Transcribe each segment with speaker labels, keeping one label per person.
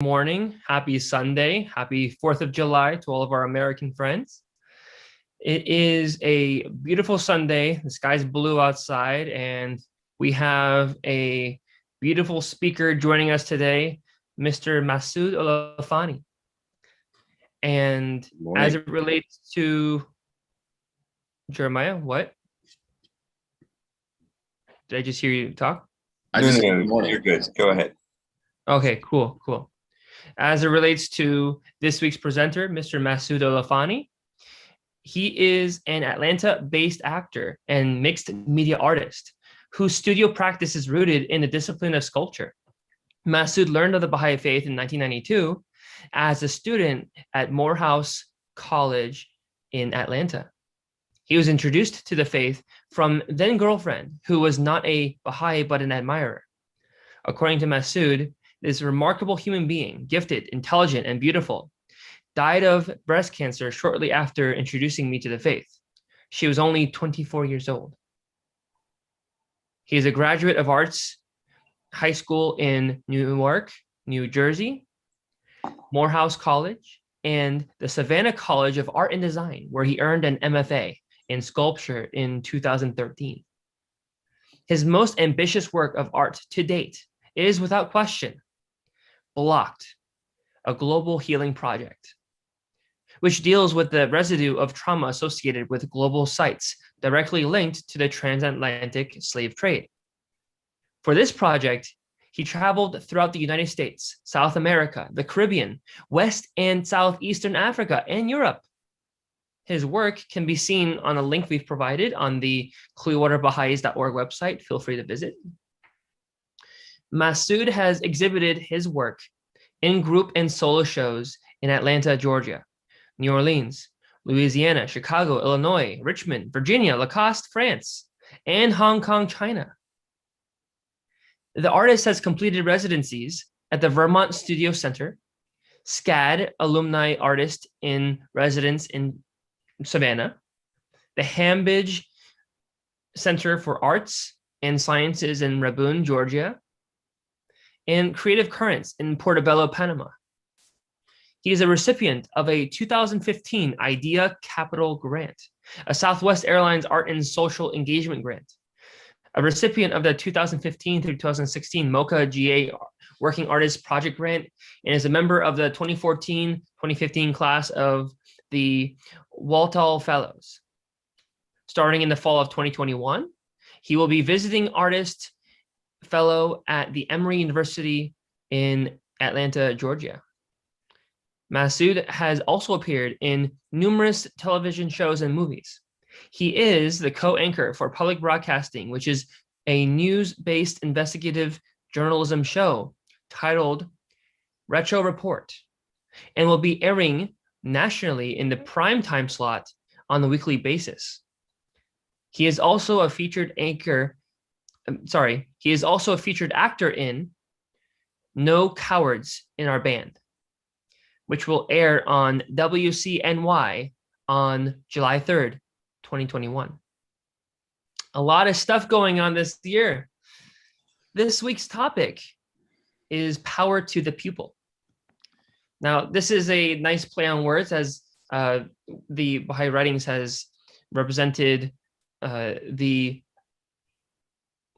Speaker 1: Morning, happy Sunday, happy 4th of July to all of our American friends. It is a beautiful Sunday. The sky's blue outside, and we have a beautiful speaker joining us today, Mr. Masood Olafani. And as it relates to Jeremiah, what? Did I just hear you talk?
Speaker 2: No, you're good. Go ahead.
Speaker 1: Okay, cool. As it relates to this week's presenter, Mr. Masood Olafani, he is an Atlanta-based actor and mixed media artist whose studio practice is rooted in the discipline of sculpture. Masood learned of the Baha'i Faith in 1992 as a student at Morehouse College in Atlanta. He was introduced to the faith from then-girlfriend, who was not a Baha'i but an admirer. According to Masood, this remarkable human being, gifted, intelligent, and beautiful, died of breast cancer shortly after introducing me to the faith. She was only 24 years old. He is a graduate of arts high school in Newark, New Jersey, Morehouse College, and the Savannah College of Art and Design, where he earned an MFA in sculpture in 2013. His most ambitious work of art to date is, without question, Blocked, a global healing project, which deals with the residue of trauma associated with global sites directly linked to the transatlantic slave trade. For this project, he traveled throughout the United States, South America, the Caribbean, West and Southeastern Africa, and Europe. His work can be seen on a link we've provided on the clearwaterbaha'is.org website. Feel free to visit. Masood has exhibited his work in group and solo shows in Atlanta, Georgia, New Orleans, Louisiana, Chicago, Illinois, Richmond, Virginia, Lacoste, France, and Hong Kong, China. The artist has completed residencies at the Vermont Studio Center, SCAD, Alumni Artist in Residence in Savannah, the Hambidge Center for Arts and Sciences in Rabun, Georgia, and Creative Currents in Portobello, Panama. He is a recipient of a 2015 IDEA Capital Grant, a Southwest Airlines Art and Social Engagement Grant, a recipient of the 2015 through 2016 MOCA GA Working Artist Project Grant, and is a member of the 2014-2015 class of the Walthall Fellows. Starting in the fall of 2021, he will be visiting artist fellow at the Emory University in Atlanta, Georgia. Masood has also appeared in numerous television shows and movies. He is the co-anchor for Public Broadcasting, which is a news-based investigative journalism show titled Retro Report, and will be airing nationally in the prime time slot on a weekly basis. He is also a featured actor in No Cowards in Our Band, which will air on WCNY on July 3rd, 2021. A lot of stuff going on this year. This week's topic is power to the pupil. Now, this is a nice play on words, as the Baha'i writings has represented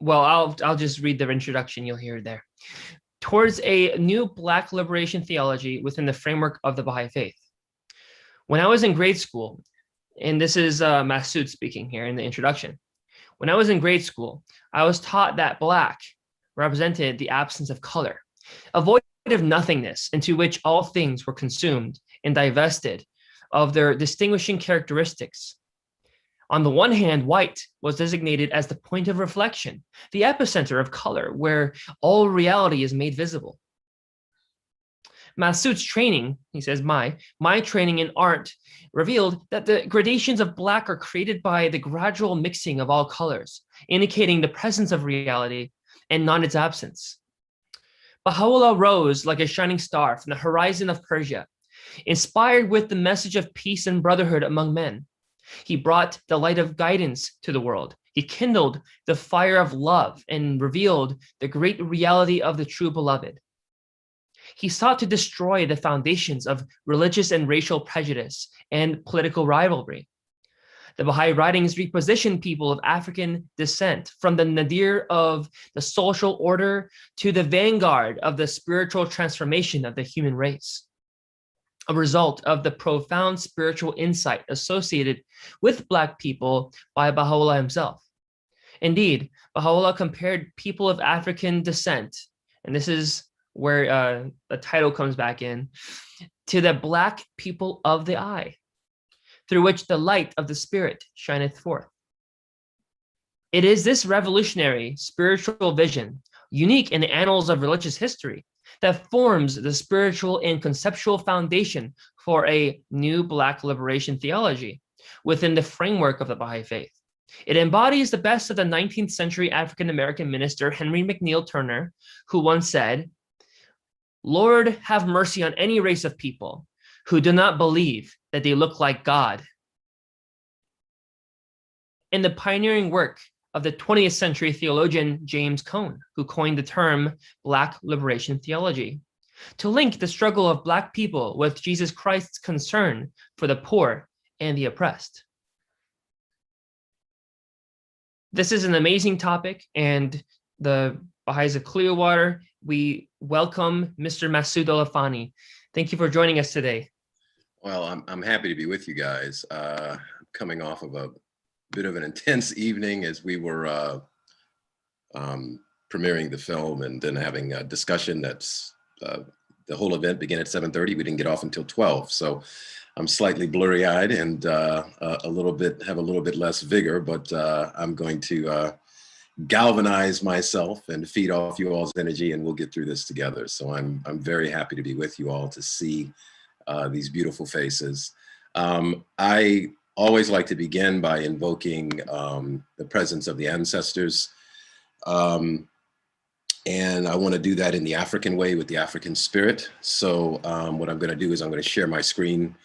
Speaker 1: I'll just read the introduction. You'll hear it there. Towards a new Black Liberation Theology within the framework of the Baha'i Faith. When I was in grade school, and this is Masood speaking here in the introduction. When I was in grade school, I was taught that Black represented the absence of color, a void of nothingness into which all things were consumed and divested of their distinguishing characteristics. On the one hand, white was designated as the point of reflection, the epicenter of color, where all reality is made visible. Masood's training, he says, my training in art revealed that the gradations of Black are created by the gradual mixing of all colors, indicating the presence of reality and not its absence. Bahá'u'lláh rose like a shining star from the horizon of Persia, inspired with the message of peace and brotherhood among men. He brought the light of guidance to the world. He kindled the fire of love and revealed the great reality of the true beloved. He sought to destroy the foundations of religious and racial prejudice and political rivalry. The Baha'i writings reposition people of African descent from the nadir of the social order to the vanguard of the spiritual transformation of the human race, a result of the profound spiritual insight associated with Black people by Baha'u'lláh himself. Indeed, Baha'u'lláh compared people of African descent, and this is where the title comes back in, to the Black people of the eye, through which the light of the Spirit shineth forth. It is this revolutionary spiritual vision, unique in the annals of religious history, that forms the spiritual and conceptual foundation for a new Black liberation theology within the framework of the Baha'i Faith. It embodies the best of the 19th century African-American minister Henry McNeal Turner, who once said, "Lord, have mercy on any race of people who do not believe that they look like God." In the pioneering work of the 20th century theologian James Cone, who coined the term Black Liberation Theology, to link the struggle of Black people with Jesus Christ's concern for the poor and the oppressed. This is an amazing topic, and the Baha'is of Clearwater, we welcome Mr. Masood Al-Afani. Thank you for joining us today.
Speaker 3: Well, I'm happy to be with you guys. Coming off of a bit of an intense evening as we were premiering the film and then having a discussion that's the whole event began at 7:30. We didn't get off until 12. So I'm slightly blurry-eyed and have a little bit less vigor, but I'm going to galvanize myself and feed off you all's energy, and we'll get through this together. So I'm very happy to be with you all to see these beautiful faces. I always like to begin by invoking the presence of the ancestors. And I want to do that in the African way with the African spirit. So what I'm going to do is I'm going to share my screen.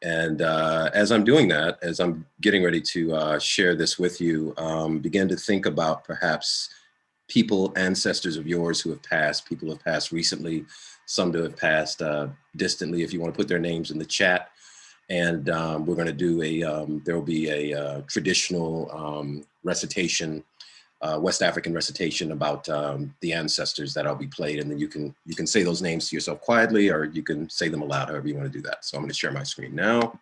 Speaker 3: And as I'm doing that, as I'm getting ready to share this with you, begin to think about perhaps people, ancestors of yours who have passed, people who have passed recently, some who have passed distantly, if you want to put their names in the chat. And we're going to do there will be a traditional recitation, West African recitation about the ancestors that I'll be played. And then you can say those names to yourself quietly, or you can say them aloud, however you want to do that. So I'm going to share my screen now.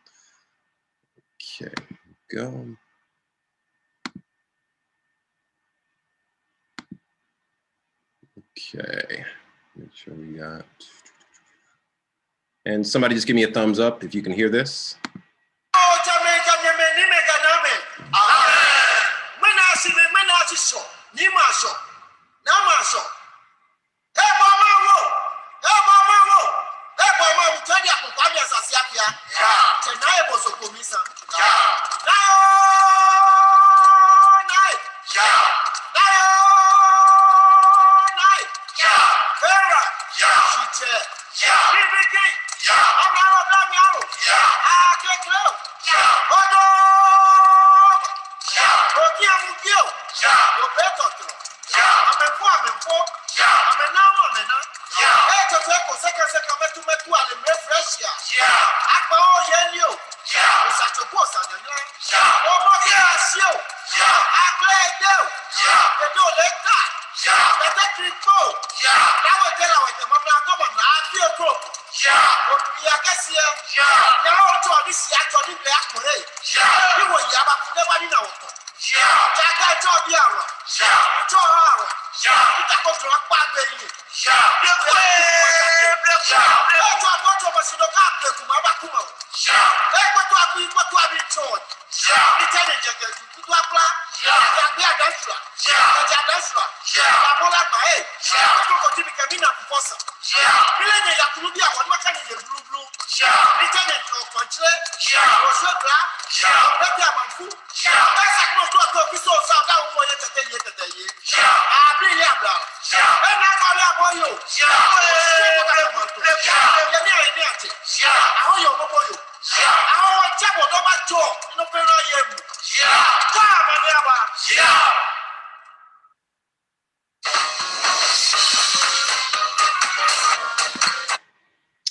Speaker 3: Okay, go. Okay, make sure we got. And somebody just give me a thumbs up if you can hear this.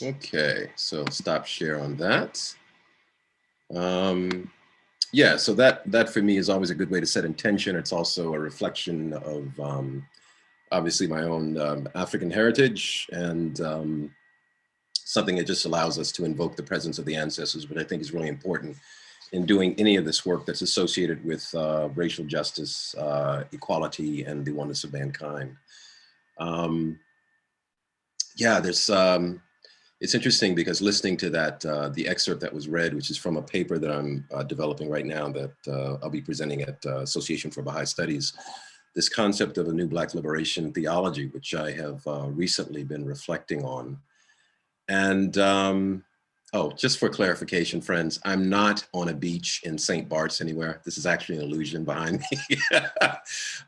Speaker 3: Okay, so stop share on that. Yeah, so that for me is always a good way to set intention. It's also a reflection of obviously my own African heritage, and something that just allows us to invoke the presence of the ancestors, which I think is really important in doing any of this work that's associated with racial justice, equality, and the oneness of mankind. Yeah, there's it's interesting because listening to that, the excerpt that was read, which is from a paper that I'm developing right now that I'll be presenting at Association for Baha'i Studies, this concept of a new Black Liberation Theology, which I have recently been reflecting on. And oh, just for clarification, friends, I'm not on a beach in St. Bart's anywhere. This is actually an illusion behind me.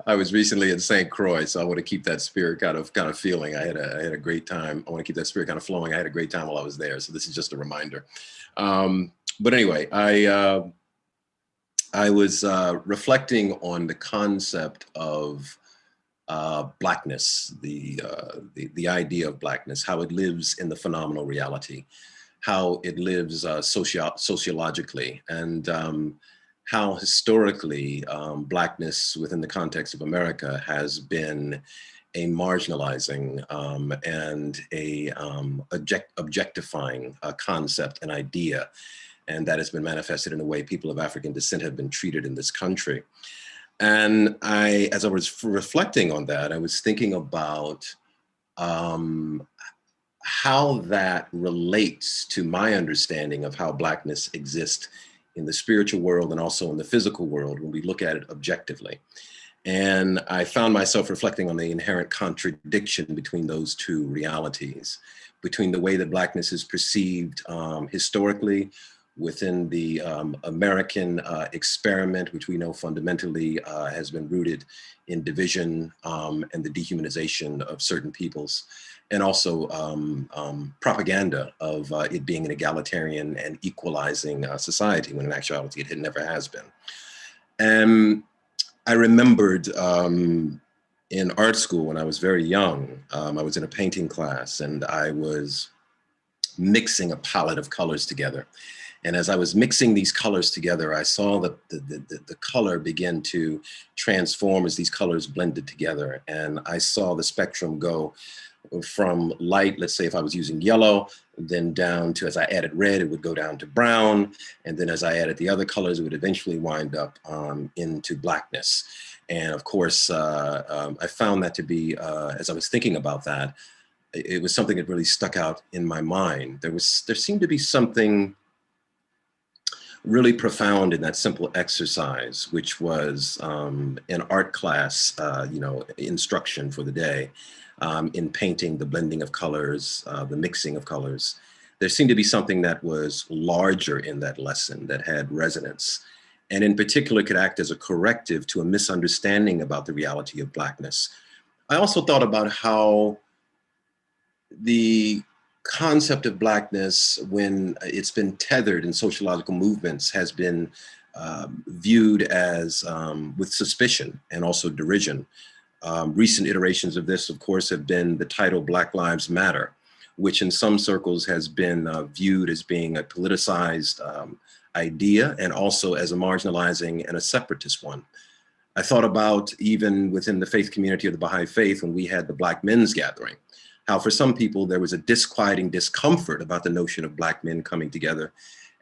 Speaker 3: I was recently in St. Croix, so I want to keep that spirit kind of feeling. I had a great time. I want to keep that spirit kind of flowing. I had a great time while I was there, so this is just a reminder. But anyway, I was reflecting on the concept of Blackness, the idea of Blackness, how it lives in the phenomenal reality, how it lives sociologically, and how historically Blackness within the context of America has been a marginalizing and a objectifying concept and idea, and that has been manifested in the way people of African descent have been treated in this country. And as I was reflecting on that, I was thinking about how that relates to my understanding of how Blackness exists in the spiritual world and also in the physical world when we look at it objectively. And I found myself reflecting on the inherent contradiction between those two realities, between the way that Blackness is perceived historically within the American experiment, which we know fundamentally has been rooted in division and the dehumanization of certain peoples, and also propaganda of it being an egalitarian and equalizing society, when in actuality it never has been. And I remembered in art school when I was very young, I was in a painting class and I was mixing a palette of colors together. And as I was mixing these colors together, I saw the color begin to transform as these colors blended together. And I saw the spectrum go from light, let's say if I was using yellow, then down to, as I added red, it would go down to brown. And then as I added the other colors, it would eventually wind up into Blackness. And of course, I found that to be, as I was thinking about that, it was something that really stuck out in my mind. There seemed to be something really profound in that simple exercise, which was an art class, instruction for the day in painting, the blending of colors, the mixing of colors. There seemed to be something that was larger in that lesson that had resonance, and in particular could act as a corrective to a misunderstanding about the reality of Blackness. I also thought about how the concept of Blackness, when it's been tethered in sociological movements, has been viewed as with suspicion and also derision. Recent iterations of this, of course, have been the title Black Lives Matter, which in some circles has been viewed as being a politicized idea and also as a marginalizing and a separatist one. I thought about even within the faith community of the Baha'i Faith when we had the Black Men's Gathering, how for some people there was a disquieting discomfort about the notion of Black men coming together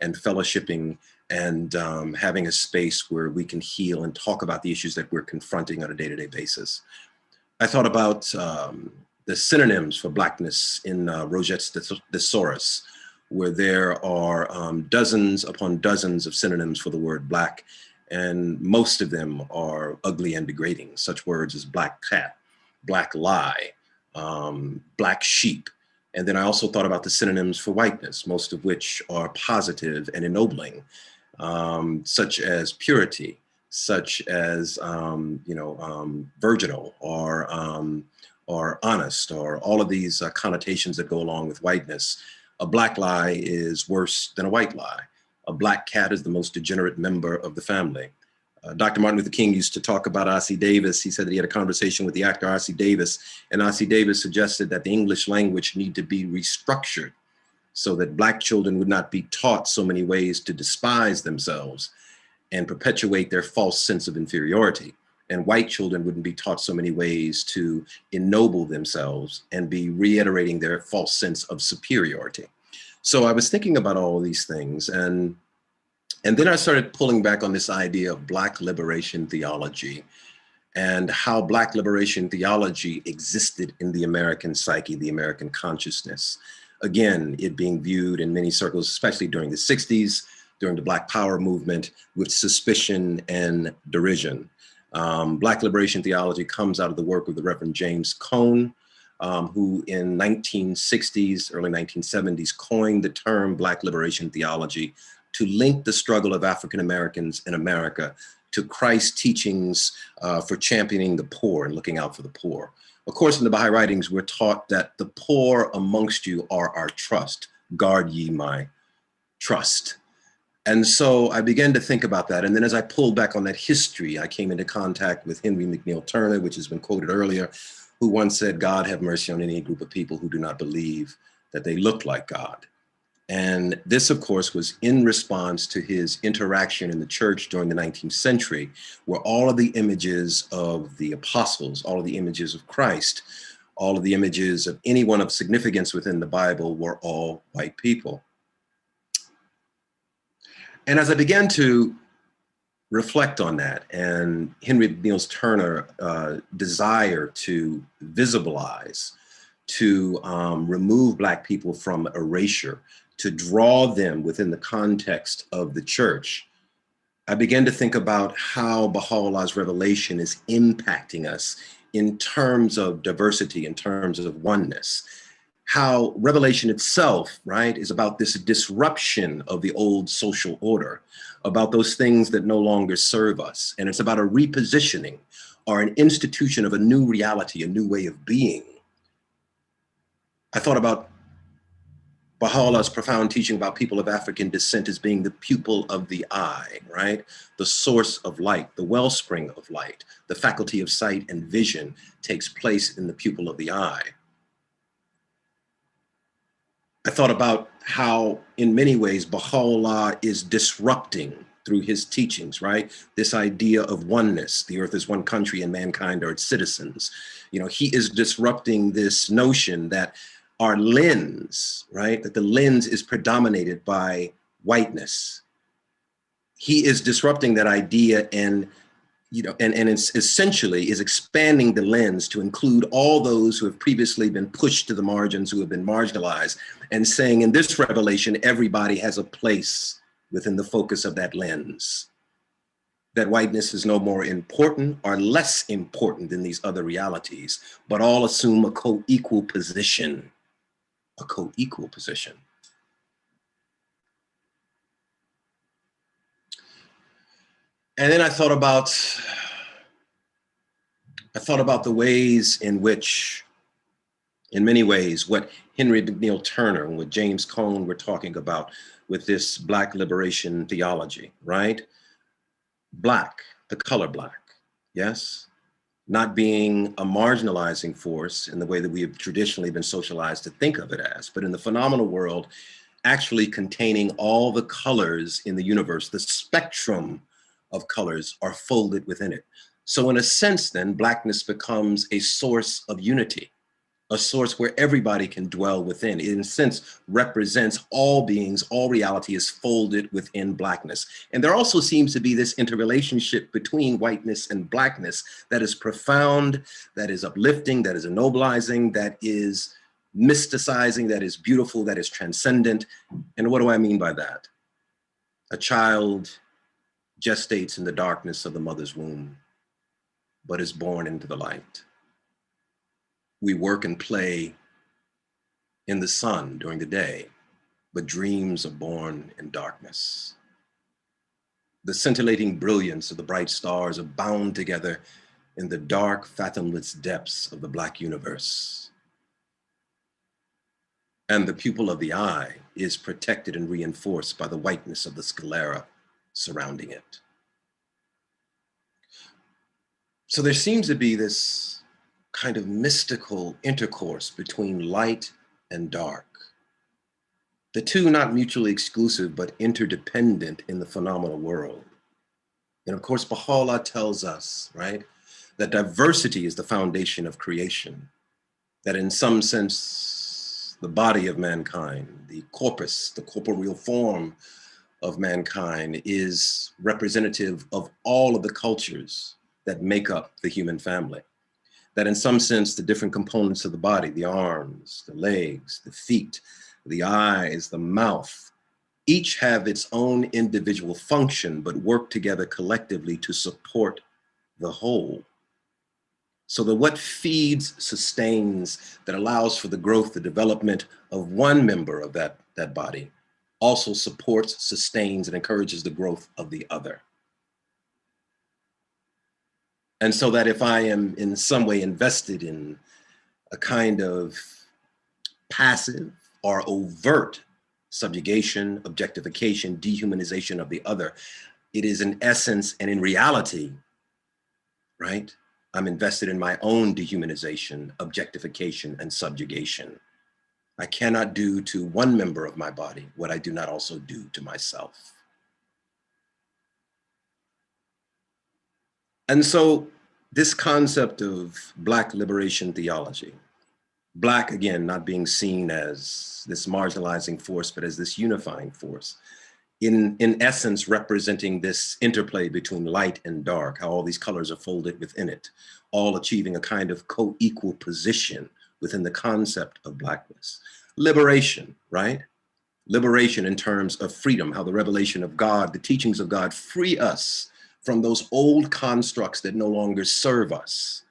Speaker 3: and fellowshipping and having a space where we can heal and talk about the issues that we're confronting on a day-to-day basis. I thought about the synonyms for Blackness in Rogette's Thesaurus, where there are dozens upon dozens of synonyms for the word Black, and most of them are ugly and degrading, such words as black cat, black lie, black sheep. And then I also thought about the synonyms for whiteness, most of which are positive and ennobling, such as purity, such as virginal or honest, or all of these connotations that go along with whiteness. A black lie is worse than a white lie. A black cat is the most degenerate member of the family. Dr. Martin Luther King used to talk about R.C. Davis. He said that he had a conversation with the actor R.C. Davis, and R.C. Davis suggested that the English language need to be restructured so that Black children would not be taught so many ways to despise themselves and perpetuate their false sense of inferiority. And white children wouldn't be taught so many ways to ennoble themselves and be reiterating their false sense of superiority. So I was thinking about all of these things, and then I started pulling back on this idea of Black liberation theology and how Black liberation theology existed in the American psyche, the American consciousness. Again, it being viewed in many circles, especially during the 60s, during the Black Power movement, with suspicion and derision. Black liberation theology comes out of the work of the Reverend James Cone, who in 1960s, early 1970s, coined the term Black liberation theology to link the struggle of African Americans in America to Christ's teachings for championing the poor and looking out for the poor. Of course, in the Baha'i writings, we're taught that the poor amongst you are our trust. Guard ye my trust. And so I began to think about that. And then as I pulled back on that history, I came into contact with Henry McNeal Turner, which has been quoted earlier, who once said, God have mercy on any group of people who do not believe that they look like God. And this, of course, was in response to his interaction in the church during the 19th century, where all of the images of the apostles, all of the images of Christ, all of the images of anyone of significance within the Bible were all white people. And as I began to reflect on that and Henry McNeal Turner's desire to visibilize, to remove Black people from erasure, to draw them within the context of the church, I began to think about how Bahá'u'llah's revelation is impacting us in terms of diversity, in terms of oneness. How revelation itself, right, is about this disruption of the old social order, about those things that no longer serve us. And it's about a repositioning or an institution of a new reality, a new way of being. I thought about Baha'u'llah's profound teaching about people of African descent as being the pupil of the eye, right? The source of light, the wellspring of light, the faculty of sight and vision takes place in the pupil of the eye. I thought about how, in many ways, Baha'u'llah is disrupting through his teachings, right? This idea of oneness, the earth is one country and mankind are its citizens. You know, he is disrupting this notion that our lens, right? That the lens is predominated by whiteness. He is disrupting that idea and, you know, and it's essentially is expanding the lens to include all those who have previously been pushed to the margins, who have been marginalized, and saying in this revelation, everybody has a place within the focus of that lens. That whiteness is no more important or less important than these other realities, but all assume a co-equal position. A co-equal position. And then I thought about the ways in which, in many ways, what Henry McNeal Turner and what James Cone were talking about with this Black liberation theology, right? Black, the color Black, yes? Not being a marginalizing force in the way that we have traditionally been socialized to think of it as, but in the phenomenal world, actually containing all the colors in the universe, the spectrum of colors are folded within it. So in a sense then, Blackness becomes a source of unity, a source where everybody can dwell within. It in a sense represents all beings, all reality is folded within Blackness. And there also seems to be this interrelationship between whiteness and Blackness that is profound, that is uplifting, that is ennoblizing, that is mysticizing, that is beautiful, that is transcendent. And what do I mean by that? A child gestates in the darkness of the mother's womb, but is born into the light. We work and play in the sun during the day, but dreams are born in darkness. The scintillating brilliance of the bright stars are bound together in the dark, fathomless depths of the Black universe. And the pupil of the eye is protected and reinforced by the whiteness of the sclera surrounding it. So there seems to be this kind of mystical intercourse between light and dark. The two not mutually exclusive, but interdependent in the phenomenal world. And of course, Baha'u'lláh tells us, right, that diversity is the foundation of creation, that in some sense, the body of mankind, the corpus, the corporeal form of mankind is representative of all of the cultures that make up the human family. That in some sense, the different components of the body, the arms, the legs, the feet, the eyes, the mouth, each have its own individual function, but work together collectively to support the whole. So that what feeds, sustains, that allows for the growth, the development of one member of that body also supports, sustains, and encourages the growth of the other. And so that if I am in some way invested in a kind of passive or overt subjugation, objectification, dehumanization of the other, it is in essence and in reality, right? I'm invested in my own dehumanization, objectification, and subjugation. I cannot do to one member of my body what I do not also do to myself. And so this concept of Black liberation theology, Black, again, not being seen as this marginalizing force, but as this unifying force, in essence, representing this interplay between light and dark, how all these colors are folded within it, all achieving a kind of co-equal position within the concept of Blackness. Liberation, right? Liberation in terms of freedom, how the revelation of God, the teachings of God free us from those old constructs that no longer serve us.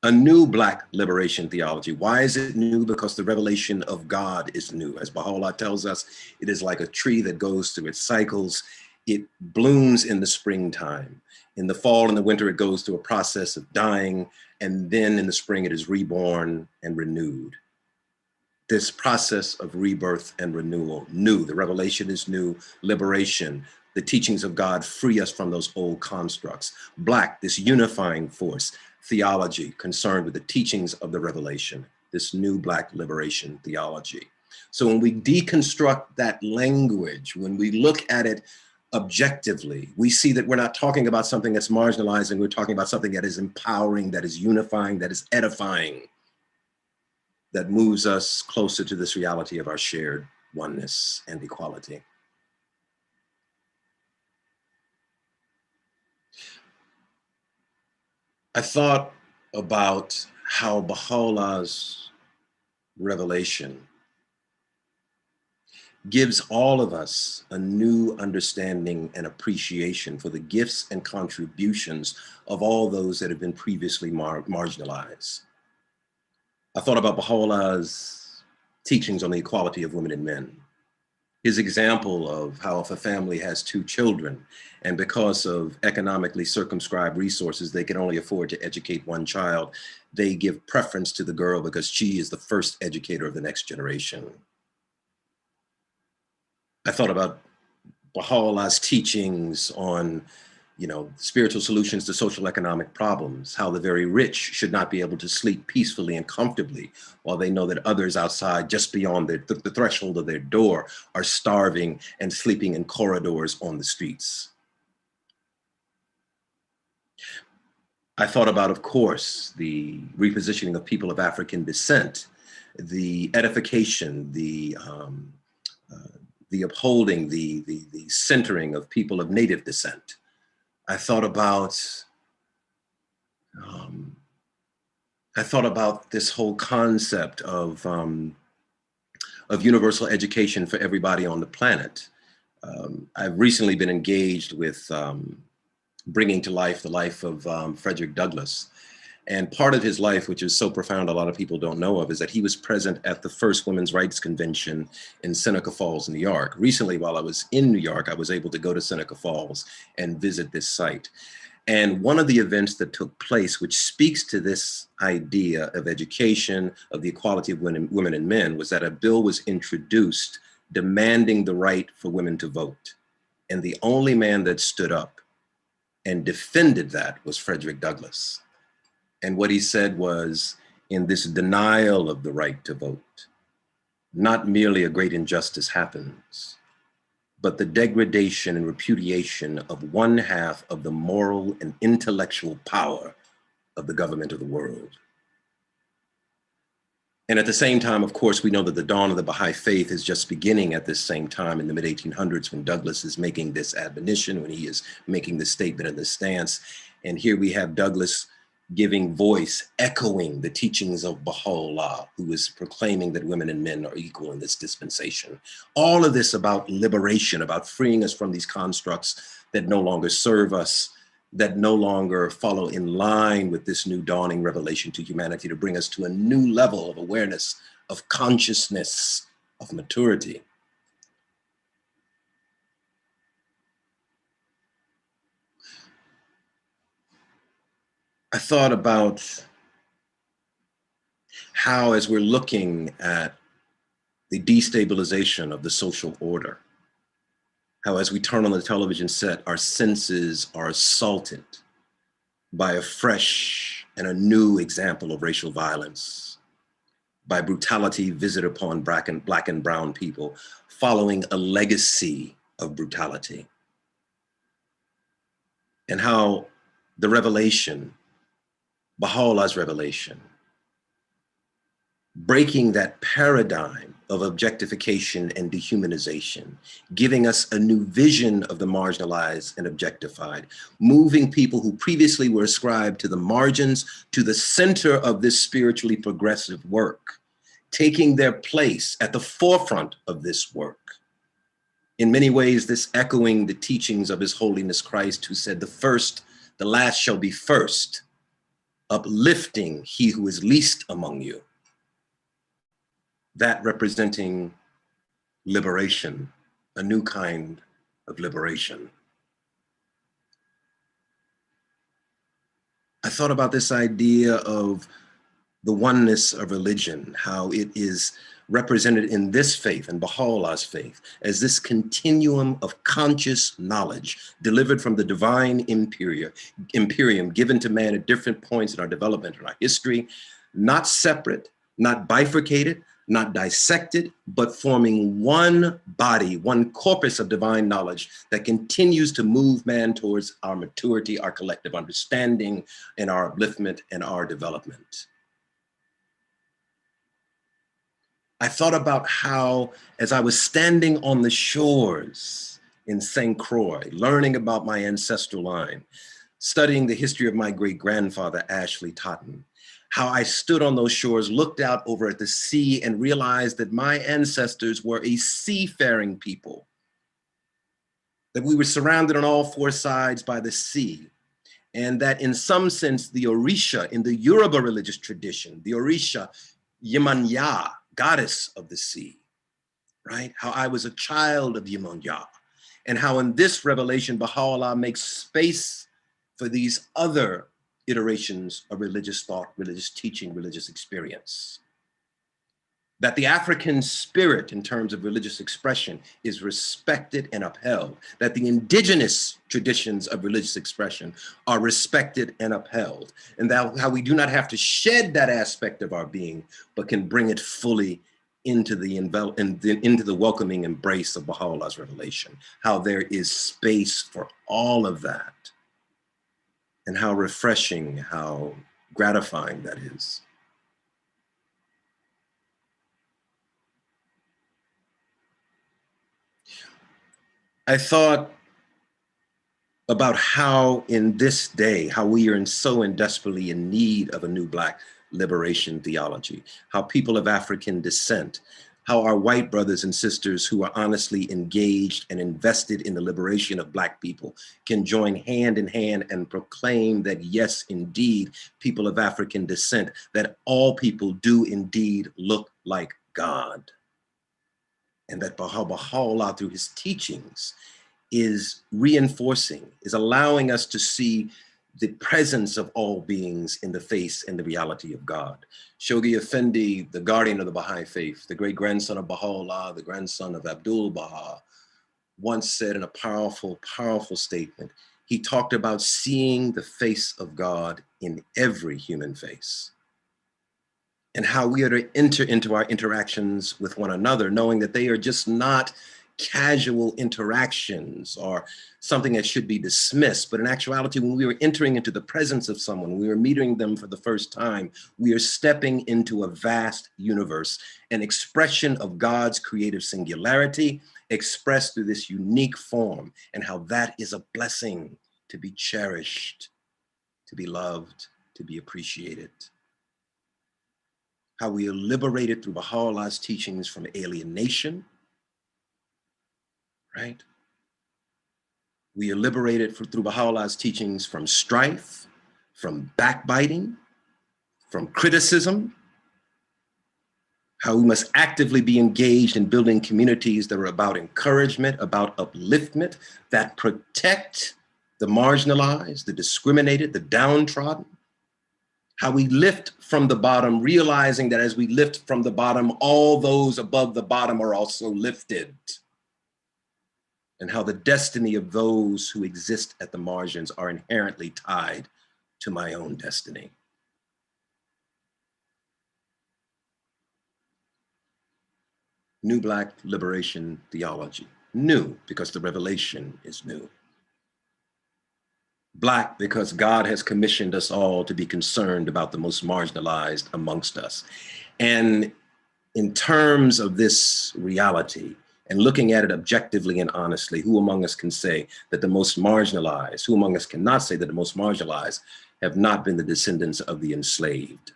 Speaker 3: A new Black liberation theology. Why is it new? Because the revelation of God is new. As Baha'u'lláh tells us, it is like a tree that goes through its cycles. It blooms in the springtime. In the fall and the winter, it goes through a process of dying. And then in the spring, it is reborn and renewed. This process of rebirth and renewal, new. The revelation is new. Liberation. The teachings of God free us from those old constructs. Black, this unifying force. Theology concerned with the teachings of the revelation, this new Black liberation theology. So when we deconstruct that language, when we look at it objectively, we see that we're not talking about something that's marginalizing, we're talking about something that is empowering, that is unifying, that is edifying, that moves us closer to this reality of our shared oneness and equality. I thought about how Baha'u'llah's revelation gives all of us a new understanding and appreciation for the gifts and contributions of all those that have been previously marginalized. I thought about Baha'u'llah's teachings on the equality of women and men. His example of how if a family has 2 children and because of economically circumscribed resources, they can only afford to educate 1 child, they give preference to the girl because she is the first educator of the next generation. I thought about Baha'u'llah's teachings on, spiritual solutions to social economic problems, how the very rich should not be able to sleep peacefully and comfortably while they know that others outside, just beyond the threshold of their door, are starving and sleeping in corridors on the streets. I thought about, of course, the repositioning of people of African descent, the edification, the upholding, the centering of people of native descent. I thought about this whole concept of universal education for everybody on the planet. I've recently been engaged with bringing to life the life of Frederick Douglass. And part of his life, which is so profound a lot of people don't know of, is that he was present at the first Women's Rights Convention in Seneca Falls, New York. Recently, while I was in New York, I was able to go to Seneca Falls and visit this site. And one of the events that took place, which speaks to this idea of education, of the equality of women and men, was that a bill was introduced demanding the right for women to vote. And the only man that stood up and defended that was Frederick Douglass. And what he said was, in this denial of the right to vote, not merely a great injustice happens, but the degradation and repudiation of one half of the moral and intellectual power of the government of the world. And at the same time, of course, we know that the dawn of the Baha'i Faith is just beginning at this same time in the mid-1800s when Douglas is making this admonition, when he is making this statement and this stance. And here we have Douglas giving voice, echoing the teachings of Bahá'u'lláh, who is proclaiming that women and men are equal in this dispensation. All of this about liberation, about freeing us from these constructs that no longer serve us, that no longer follow in line with this new dawning revelation to humanity, to bring us to a new level of awareness, of consciousness, of maturity. I thought about how, as we're looking at the destabilization of the social order, how as we turn on the television set, our senses are assaulted by a fresh and a new example of racial violence, by brutality visited upon black and brown people, following a legacy of brutality. And how the revelation, Baha'u'llah's revelation, breaking that paradigm of objectification and dehumanization, giving us a new vision of the marginalized and objectified, moving people who previously were ascribed to the margins to the center of this spiritually progressive work, taking their place at the forefront of this work. In many ways, this echoing the teachings of His Holiness Christ, who said, the last shall be first, uplifting he who is least among you. That representing liberation, a new kind of liberation. I thought about this idea of the oneness of religion, how it is represented in this faith, in Baha'u'llah's faith, as this continuum of conscious knowledge delivered from the divine imperium given to man at different points in our development, in our history, not separate, not bifurcated, not dissected, but forming one body, one corpus of divine knowledge that continues to move man towards our maturity, our collective understanding, and our upliftment and our development. I thought about how, as I was standing on the shores in St. Croix, learning about my ancestral line, studying the history of my great-grandfather, Ashley Totten, how I stood on those shores, looked out over at the sea and realized that my ancestors were a seafaring people, that we were surrounded on all four sides by the sea, and that in some sense, the Orisha in the Yoruba religious tradition, the Orisha, Yemanya, goddess of the sea, right? How I was a child of Yemanya, and how in this revelation, Baha'u'llah makes space for these other iterations of religious thought, religious teaching, religious experience. That the African spirit in terms of religious expression is respected and upheld, that the indigenous traditions of religious expression are respected and upheld, and that how we do not have to shed that aspect of our being, but can bring it fully into the welcoming embrace of Baha'u'llah's revelation, how there is space for all of that, and how refreshing, how gratifying that is. I thought about how in this day, how we are so desperately in need of a new Black liberation theology, how people of African descent, how our white brothers and sisters who are honestly engaged and invested in the liberation of Black people can join hand in hand and proclaim that yes, indeed, people of African descent, that all people do indeed look like God. And that Baha'u'llah through his teachings is reinforcing, is allowing us to see the presence of all beings in the face and the reality of God. Shoghi Effendi, the guardian of the Baha'i Faith, the great-grandson of Baha'u'llah, the grandson of Abdul-Baha, once said in a powerful, powerful statement, he talked about seeing the face of God in every human face. and how we are to enter into our interactions with one another, knowing that they are just not casual interactions or something that should be dismissed. But in actuality, when we are entering into the presence of someone, we are meeting them for the first time, we are stepping into a vast universe, an expression of God's creative singularity expressed through this unique form, and how that is a blessing to be cherished, to be loved, to be appreciated. How we are liberated through Bahá'u'llah's teachings from alienation, right? We are liberated through Bahá'u'llah's teachings from strife, from backbiting, from criticism. How we must actively be engaged in building communities that are about encouragement, about upliftment, that protect the marginalized, the discriminated, the downtrodden. How we lift from the bottom, realizing that as we lift from the bottom, all those above the bottom are also lifted. And how the destiny of those who exist at the margins are inherently tied to my own destiny. New Black Liberation Theology. New, because the revelation is new. Black, because God has commissioned us all to be concerned about the most marginalized amongst us. And in terms of this reality, and looking at it objectively and honestly, who among us can say that the most marginalized, who among us cannot say that the most marginalized have not been the descendants of the enslaved?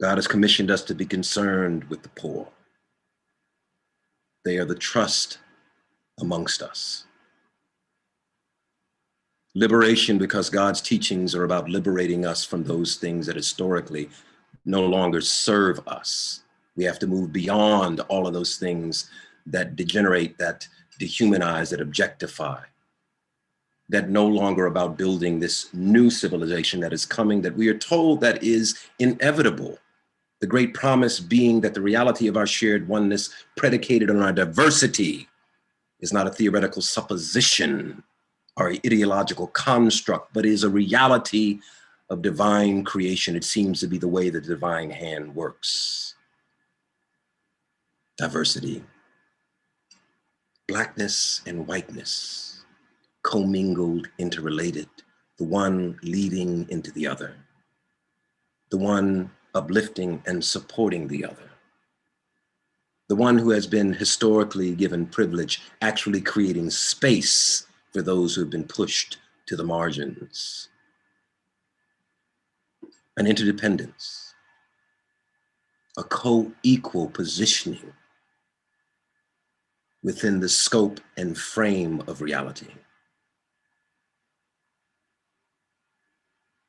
Speaker 3: God has commissioned us to be concerned with the poor. They are the trust amongst us. Liberation, because God's teachings are about liberating us from those things that historically no longer serve us. We have to move beyond all of those things that degenerate, that dehumanize, that objectify, that no longer about building this new civilization that is coming, that we are told that is inevitable. The great promise being that the reality of our shared oneness predicated on our diversity is not a theoretical supposition or ideological construct, but is a reality of divine creation. It seems to be the way the divine hand works. Diversity, blackness and whiteness, commingled, interrelated, the one leading into the other, the one uplifting and supporting the other, the one who has been historically given privilege, actually creating space for those who have been pushed to the margins. An interdependence, a co-equal positioning within the scope and frame of reality.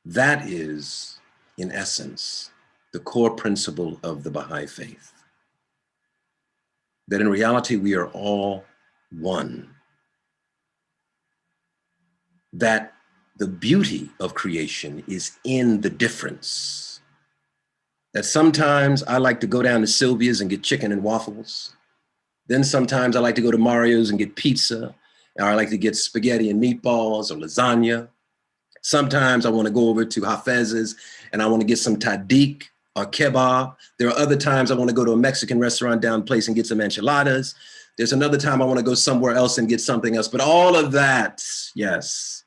Speaker 3: That is, in essence, the core principle of the Baha'i Faith. That in reality, we are all one. That the beauty of creation is in the difference. That sometimes I like to go down to Sylvia's and get chicken and waffles. Then sometimes I like to go to Mario's and get pizza, or I like to get spaghetti and meatballs or lasagna. Sometimes I want to go over to Hafez's and I want to get some tahdig or kebab. There are other times I want to go to a Mexican restaurant down the place and get some enchiladas. There's another time I want to go somewhere else and get something else. But all of that, yes,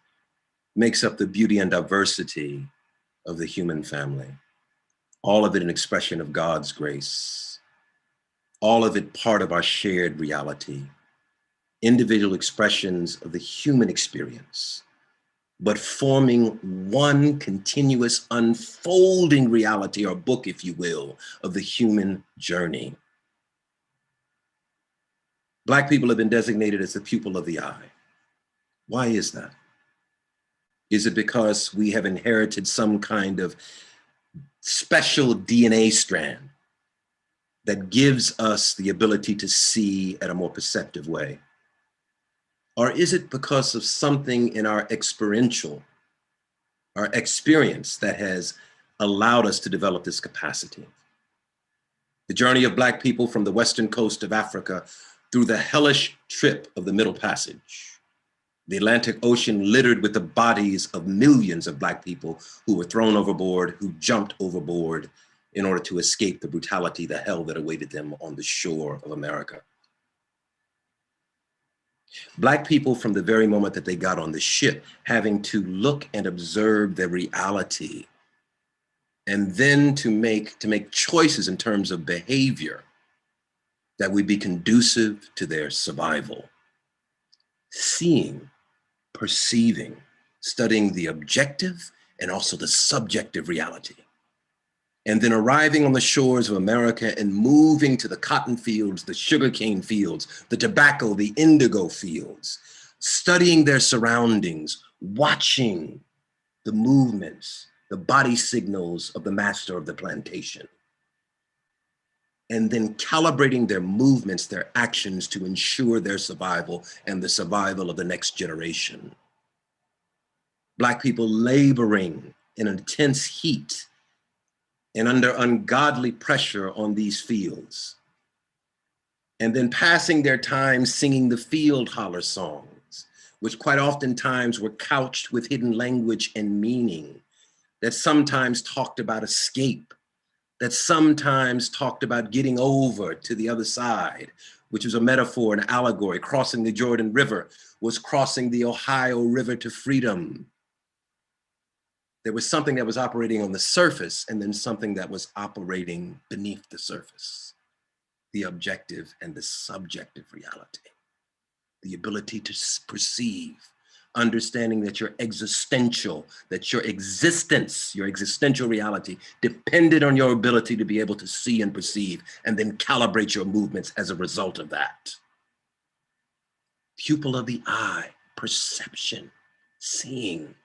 Speaker 3: makes up the beauty and diversity of the human family. All of it an expression of God's grace. All of it part of our shared reality. Individual expressions of the human experience, but forming one continuous unfolding reality, or book, if you will, of the human journey. Black people have been designated as the pupil of the eye. Why is that? Is it because we have inherited some kind of special DNA strand that gives us the ability to see at a more perceptive way? Or is it because of something in our experience that has allowed us to develop this capacity? The journey of Black people from the western coast of Africa through the hellish trip of the Middle Passage, The Atlantic Ocean littered with the bodies of millions of Black people who were thrown overboard, who jumped overboard in order to escape the brutality, the hell that awaited them on the shore of America. Black people, from the very moment that they got on the ship, having to look and observe their reality, and then to make choices in terms of behavior that would be conducive to their survival. Seeing, perceiving, studying the objective and also the subjective reality. And then arriving on the shores of America and moving to the cotton fields, the sugarcane fields, the tobacco, the indigo fields, studying their surroundings, watching the movements, the body signals of the master of the plantation, and then calibrating their movements, their actions to ensure their survival and the survival of the next generation. Black people laboring in intense heat and under ungodly pressure on these fields, and then passing their time singing the field holler songs, which quite oftentimes were couched with hidden language and meaning, that sometimes talked about escape, that sometimes talked about getting over to the other side, which was a metaphor, an allegory. Crossing the Jordan River was crossing the Ohio River to freedom. There was something that was operating on the surface and then something that was operating beneath the surface, the objective and the subjective reality, the ability to perceive, understanding that your existential, that your existence, your existential reality depended on your ability to be able to see and perceive and then calibrate your movements as a result of that. Pupil of the eye, perception, seeing.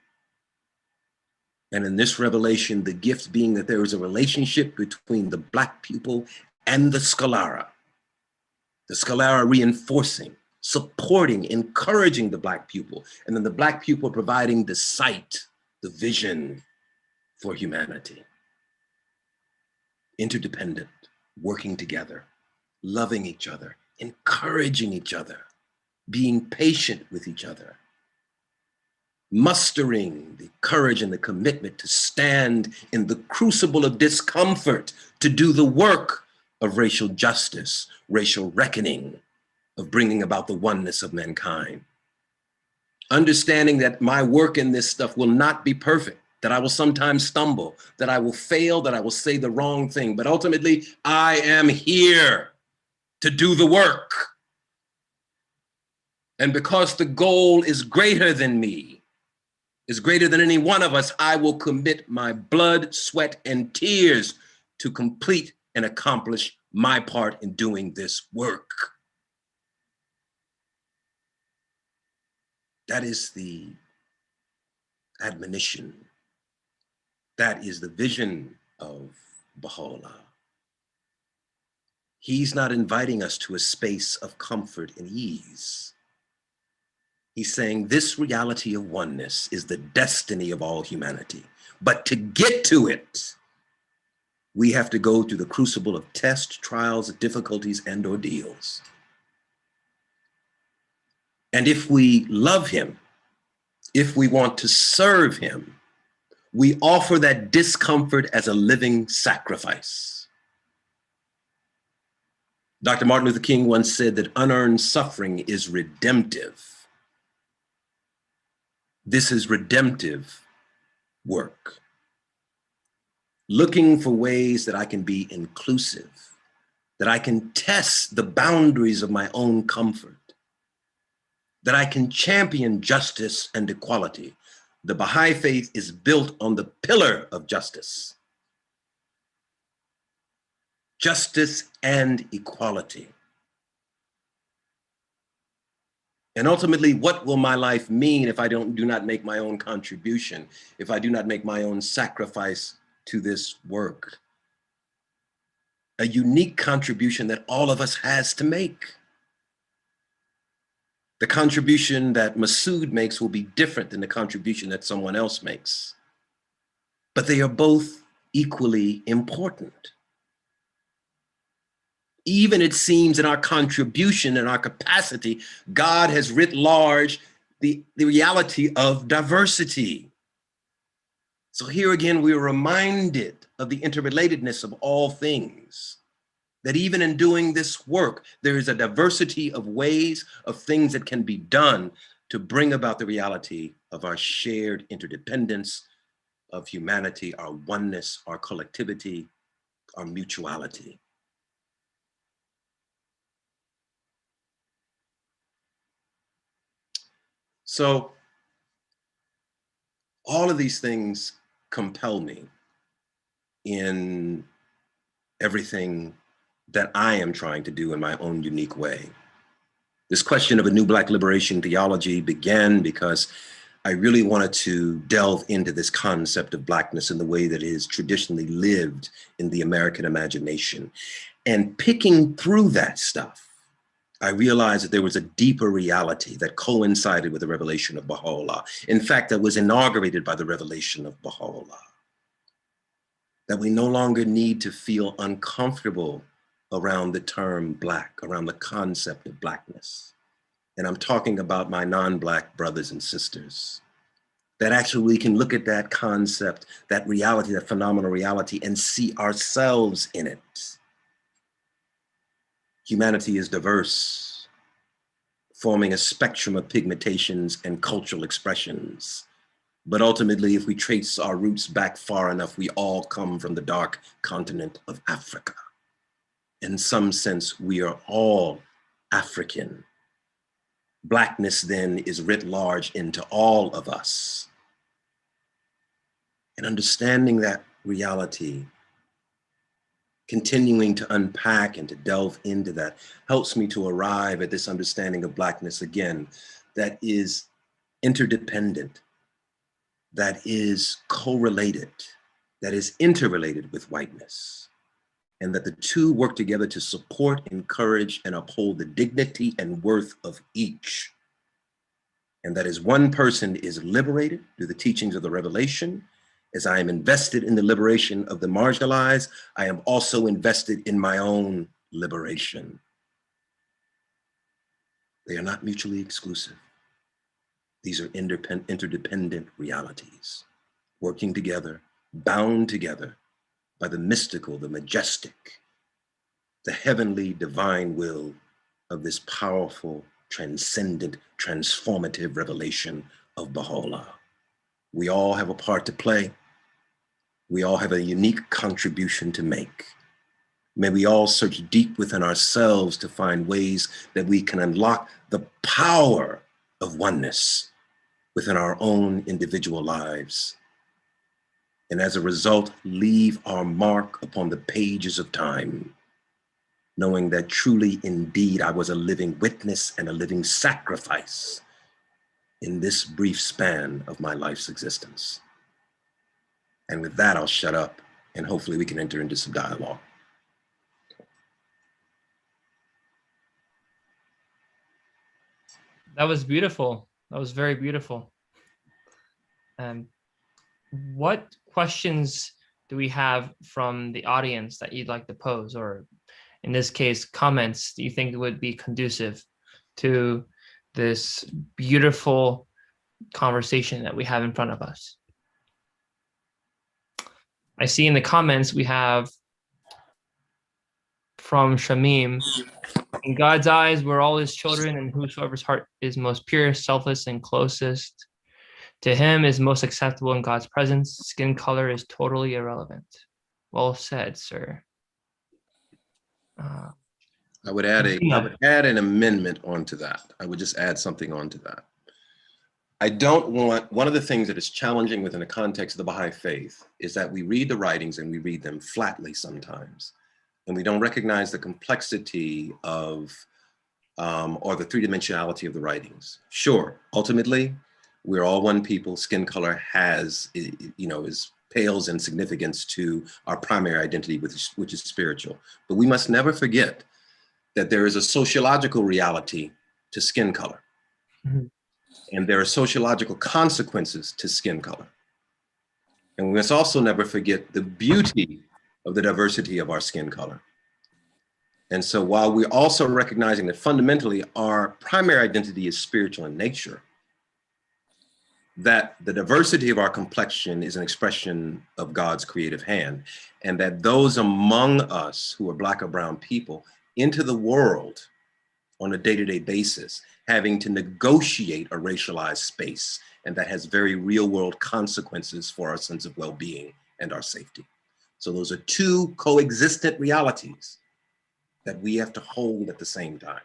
Speaker 3: And in this revelation, the gift being that there is a relationship between the Black pupil and the scholara reinforcing, supporting, encouraging the Black pupil, and then the Black pupil providing the sight, the vision for humanity. Interdependent, working together, loving each other, encouraging each other, being patient with each other, mustering the courage and the commitment to stand in the crucible of discomfort to do the work of racial justice, racial reckoning, of bringing about the oneness of mankind. Understanding that my work in this stuff will not be perfect, that I will sometimes stumble, that I will fail, that I will say the wrong thing, but ultimately I am here to do the work. And because the goal is greater than me, is greater than any one of us, I will commit my blood, sweat, and tears to complete and accomplish my part in doing this work. That is the admonition. That is the vision of Bahá'u'lláh. He's not inviting us to a space of comfort and ease. He's saying this reality of oneness is the destiny of all humanity. But to get to it, we have to go through the crucible of tests, trials, difficulties, and ordeals. And if we love him, if we want to serve him, we offer that discomfort as a living sacrifice. Dr. Martin Luther King once said that unearned suffering is redemptive. This is redemptive work. Looking for ways that I can be inclusive, that I can test the boundaries of my own comfort, that I can champion justice and equality. The Baha'i Faith is built on the pillar of justice. Justice and equality. And ultimately, what will my life mean if I do not make my own contribution, if I do not make my own sacrifice to this work? A unique contribution that all of us has to make. The contribution that Masood makes will be different than the contribution that someone else makes. But they are both equally important. Even it seems in our contribution and our capacity, God has writ large the reality of diversity. So here again, we are reminded of the interrelatedness of all things, that even in doing this work, there is a diversity of ways of things that can be done to bring about the reality of our shared interdependence of humanity, our oneness, our collectivity, our mutuality. So all of these things compel me in everything that I am trying to do in my own unique way. This question of a new Black liberation theology began because I really wanted to delve into this concept of Blackness in the way that it is traditionally lived in the American imagination. And picking through that stuff, I realized that there was a deeper reality that coincided with the revelation of Bahá'u'lláh. In fact, that was inaugurated by the revelation of Bahá'u'lláh. That we no longer need to feel uncomfortable around the term Black, around the concept of Blackness. And I'm talking about my non-Black brothers and sisters. That actually we can look at that concept, that reality, that phenomenal reality, and see ourselves in it. Humanity is diverse, forming a spectrum of pigmentations and cultural expressions. But ultimately, if we trace our roots back far enough, we all come from the dark continent of Africa. In some sense, we are all African. Blackness then is writ large into all of us. And understanding that reality, continuing to unpack and to delve into that, helps me to arrive at this understanding of Blackness again, that is interdependent, that is correlated, that is interrelated with whiteness, and that the two work together to support, encourage, and uphold the dignity and worth of each. And that as one person is liberated through the teachings of the revelation, as I am invested in the liberation of the marginalized, I am also invested in my own liberation. They are not mutually exclusive. These are interdependent realities, working together, bound together by the mystical, the majestic, the heavenly divine will of this powerful, transcendent, transformative revelation of Bahá'u'lláh. We all have a part to play. We all have a unique contribution to make. May we all search deep within ourselves to find ways that we can unlock the power of oneness within our own individual lives. And as a result, leave our mark upon the pages of time, knowing that truly, indeed, I was a living witness and a living sacrifice in this brief span of my life's existence. And with that, I'll shut up and hopefully we can enter into some dialogue.
Speaker 1: That was beautiful. That was very beautiful. What questions do we have from the audience that you'd like to pose, or in this case, comments that you think would be conducive to this beautiful conversation that we have in front of us? I see in the comments we have from Shamim, in God's eyes, we're all his children, and whosoever's heart is most pure, selfless, and closest to him is most acceptable in God's presence. Skin color is totally irrelevant. Well said, sir.
Speaker 3: I would add an amendment onto that. I would just add something onto that. I don't want, one of the things that is challenging within the context of the Baha'i Faith is that we read the writings and we read them flatly sometimes. And we don't recognize the complexity of, or the three-dimensionality of the writings. Sure, ultimately, we're all one people. Skin color has, pales in significance to our primary identity, which is spiritual. But we must never forget that there is a sociological reality to skin color. Mm-hmm. And there are sociological consequences to skin color. And we must also never forget the beauty of the diversity of our skin color. And so while we're also recognizing that fundamentally our primary identity is spiritual in nature, that the diversity of our complexion is an expression of God's creative hand, and that those among us who are Black or brown people into the world on a day-to-day basis, having to negotiate a racialized space, and that has very real-world consequences for our sense of well-being and our safety. So those are two coexistent realities that we have to hold at the same time.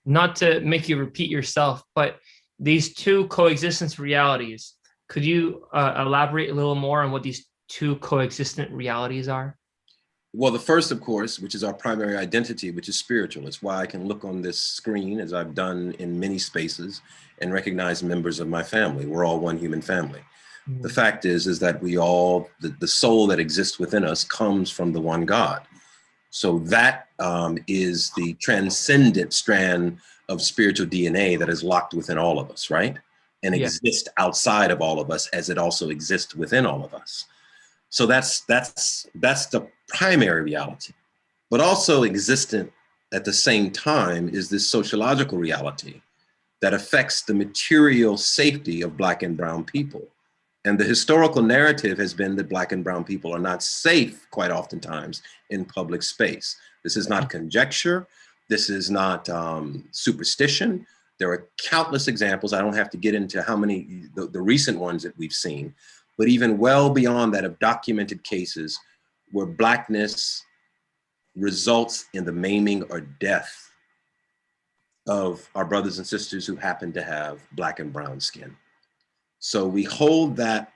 Speaker 1: Not to make you repeat yourself, but these two coexistence realities, could you elaborate a little more on what these two coexistent realities are?
Speaker 3: Well, the first, of course, which is our primary identity, which is spiritual. It's why I can look on this screen, as I've done in many spaces, and recognize members of my family. We're all one human family. The fact is that we all, the soul that exists within us comes from the one God. So that is the transcendent strand of spiritual DNA that is locked within all of us, right? And exists outside of all of us as it also exists within all of us. So that's the primary reality. But also existent at the same time is this sociological reality that affects the material safety of Black and brown people. And the historical narrative has been that Black and brown people are not safe quite oftentimes in public space. This is not conjecture. This is not superstition. There are countless examples. I don't have to get into how many, the recent ones that we've seen, but even well beyond that of documented cases where Blackness results in the maiming or death of our brothers and sisters who happen to have Black and brown skin. So we hold that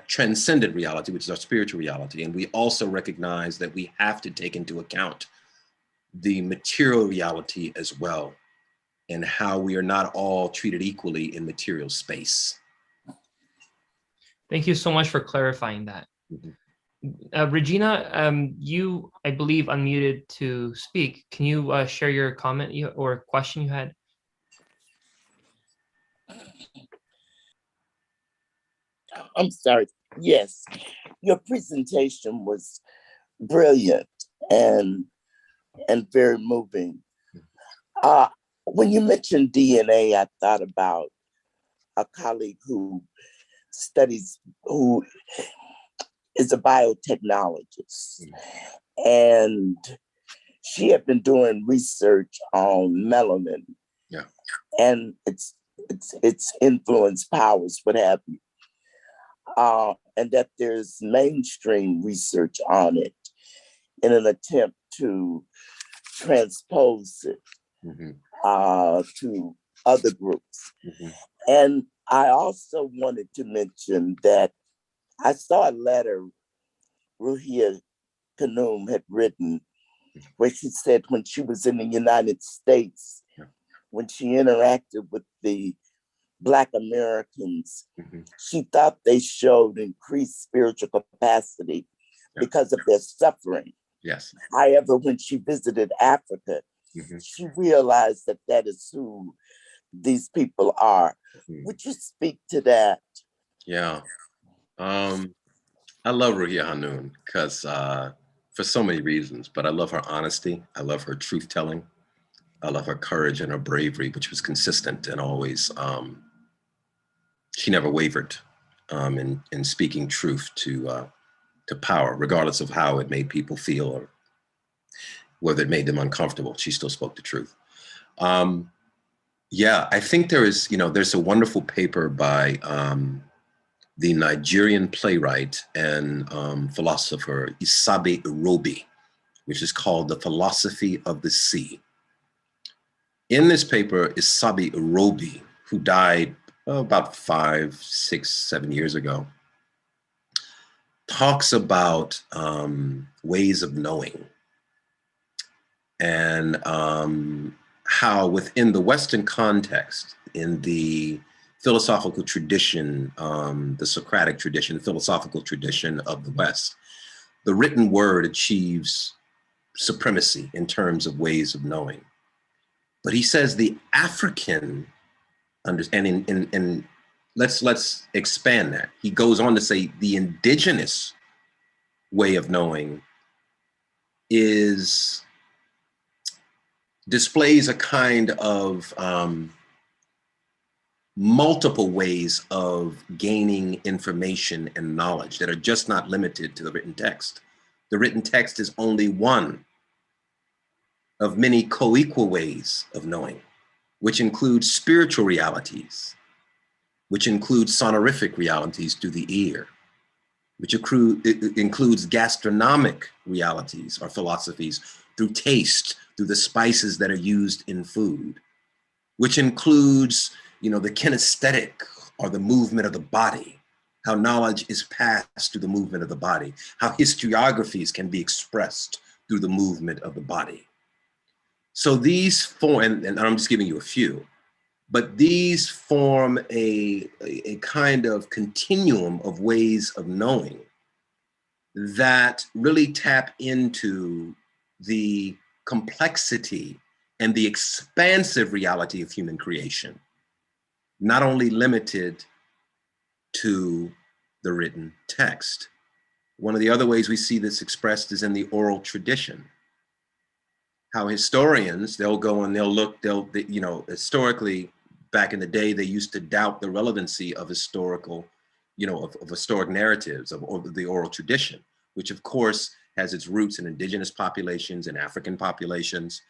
Speaker 3: transcendent reality, which is our spiritual reality, and we also recognize that we have to take into account the material reality as well, and how we are not all treated equally in material space.
Speaker 1: Thank you so much for clarifying that. Regina, you, I believe, unmuted to speak. Can you share your comment or question you had?
Speaker 4: I'm sorry. Yes, your presentation was brilliant and very moving. When you mentioned DNA, I thought about a colleague who is a biotechnologist, and she had been doing research on melanin, and its influence, powers, what have you. And that there's mainstream research on it in an attempt to transpose it to other groups. And I also wanted to mention that I saw a letter Ruhia Khanum had written where she said when she was in the United States, when she interacted with the Black Americans, she thought they showed increased spiritual capacity because of their suffering. However, when she visited Africa, she realized that that is who these people are. Would you speak to that?
Speaker 3: Yeah. I love Ruhia Khanum because for so many reasons, but I love her honesty. I love her truth-telling. I love her courage and her bravery, which was consistent and always, she never wavered in speaking truth to power, regardless of how it made people feel or whether it made them uncomfortable. She still spoke the truth. Yeah, I think there's a wonderful paper by the Nigerian playwright and philosopher Isabe Irobi, which is called The Philosophy of the Sea. In this paper, Isabe Irobi, who died about 5, 6, 7 years ago, talks about ways of knowing and how within the Western context, in the philosophical tradition, the Socratic tradition, philosophical tradition of the West, the written word achieves supremacy in terms of ways of knowing. But he says the African, and let's expand that. He goes on to say the indigenous way of knowing displays a kind of multiple ways of gaining information and knowledge that are just not limited to the written text. The written text is only one of many co-equal ways of knowing, which includes spiritual realities, which includes sonorific realities through the ear, which includes gastronomic realities or philosophies through taste, through the spices that are used in food, which includes, the kinesthetic or the movement of the body, how knowledge is passed through the movement of the body, how historiographies can be expressed through the movement of the body. So these form, and I'm just giving you a few, but these form a kind of continuum of ways of knowing that really tap into the complexity and the expansive reality of human creation, not only limited to the written text. One of the other ways we see this expressed is in the oral tradition. How historians, they'll go and they'll look, historically, back in the day, they used to doubt the relevancy of historical, of historic narratives of the oral tradition, which of course has its roots in indigenous populations and African populations.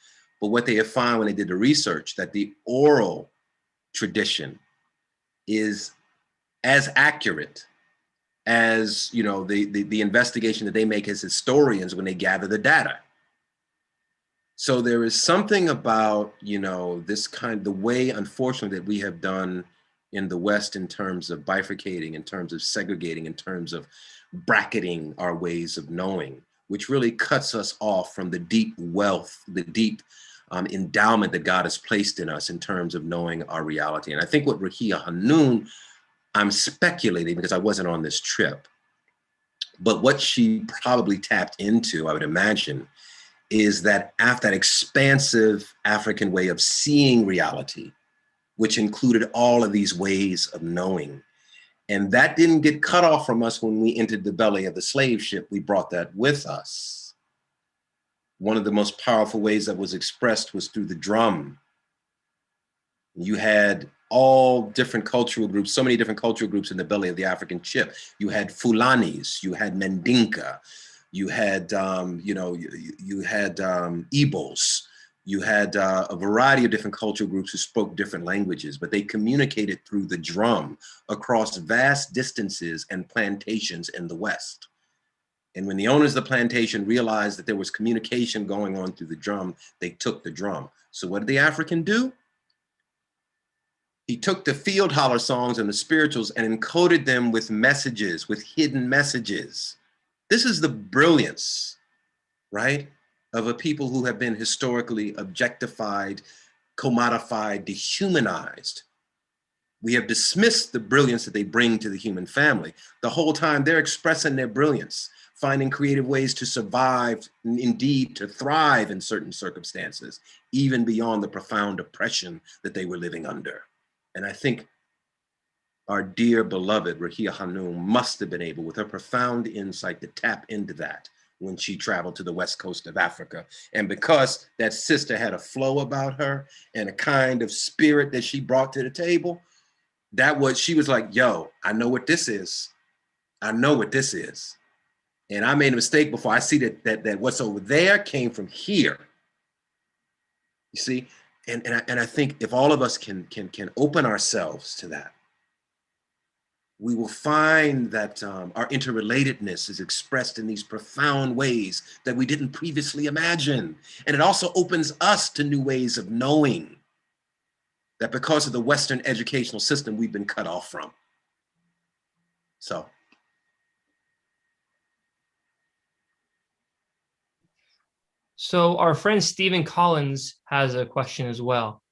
Speaker 3: But what they have found when they did the research, that the oral tradition is as accurate as, the investigation that they make as historians when they gather the data. So there is something about, the way, unfortunately, that we have done in the West in terms of bifurcating, in terms of segregating, in terms of bracketing our ways of knowing, which really cuts us off from the deep wealth, the deep endowment that God has placed in us in terms of knowing our reality. And I think what Ruhiyyah Hanoun, I'm speculating because I wasn't on this trip, but what she probably tapped into, I would imagine, is that after that expansive African way of seeing reality, which included all of these ways of knowing. And that didn't get cut off from us when we entered the belly of the slave ship. We brought that with us. One of the most powerful ways that was expressed was through the drum. You had all different cultural groups, so many different cultural groups in the belly of the African ship. You had Fulanis, you had Mandinka, you had, Igbos, you had a variety of different cultural groups who spoke different languages, but they communicated through the drum across vast distances and plantations in the West. And when the owners of the plantation realized that there was communication going on through the drum, they took the drum. So what did the African do? He took the field holler songs and the spirituals and encoded them with messages, with hidden messages. This is the brilliance, right, of a people who have been historically objectified, commodified, dehumanized. We have dismissed the brilliance that they bring to the human family. The whole time they're expressing their brilliance, finding creative ways to survive, indeed to thrive in certain circumstances, even beyond the profound oppression that they were living under. And I think our dear beloved Ruhiyyah Hanoun must have been able, with her profound insight, to tap into that when she traveled to the west coast of Africa. And because that sister had a flow about her and a kind of spirit that she brought to the table, she was like, yo, I know what this is. I know what this is. And I made a mistake before. I see that what's over there came from here. You see? And I think if all of us can open ourselves to that, we will find that our interrelatedness is expressed in these profound ways that we didn't previously imagine. And it also opens us to new ways of knowing that because of the Western educational system, we've been cut off from.
Speaker 1: So our friend Stephen Collins has a question as well.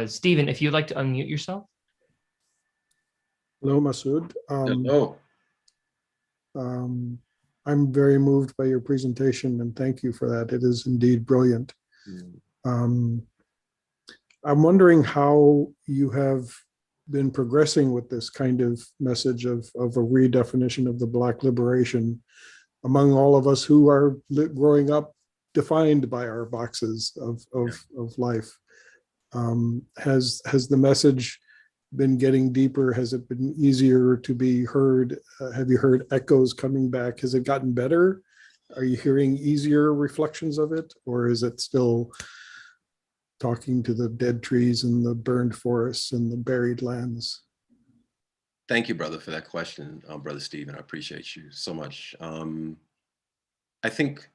Speaker 1: Stephen, if you'd like to unmute yourself.
Speaker 5: Hello, Masood.
Speaker 3: Hello.
Speaker 5: I'm very moved by your presentation, and thank you for that. It is indeed brilliant. I'm wondering how you have been progressing with this kind of message of a redefinition of the Black liberation among all of us who are growing up defined by our boxes of life. Has the message been getting deeper? Has it been easier to be heard? Have you heard echoes coming back? Has it gotten better? Are you hearing easier reflections of it? Or is it still talking to the dead trees and the burned forests and the buried lands?
Speaker 3: Thank you, brother, for that question, Brother Stephen. I appreciate you so much. I think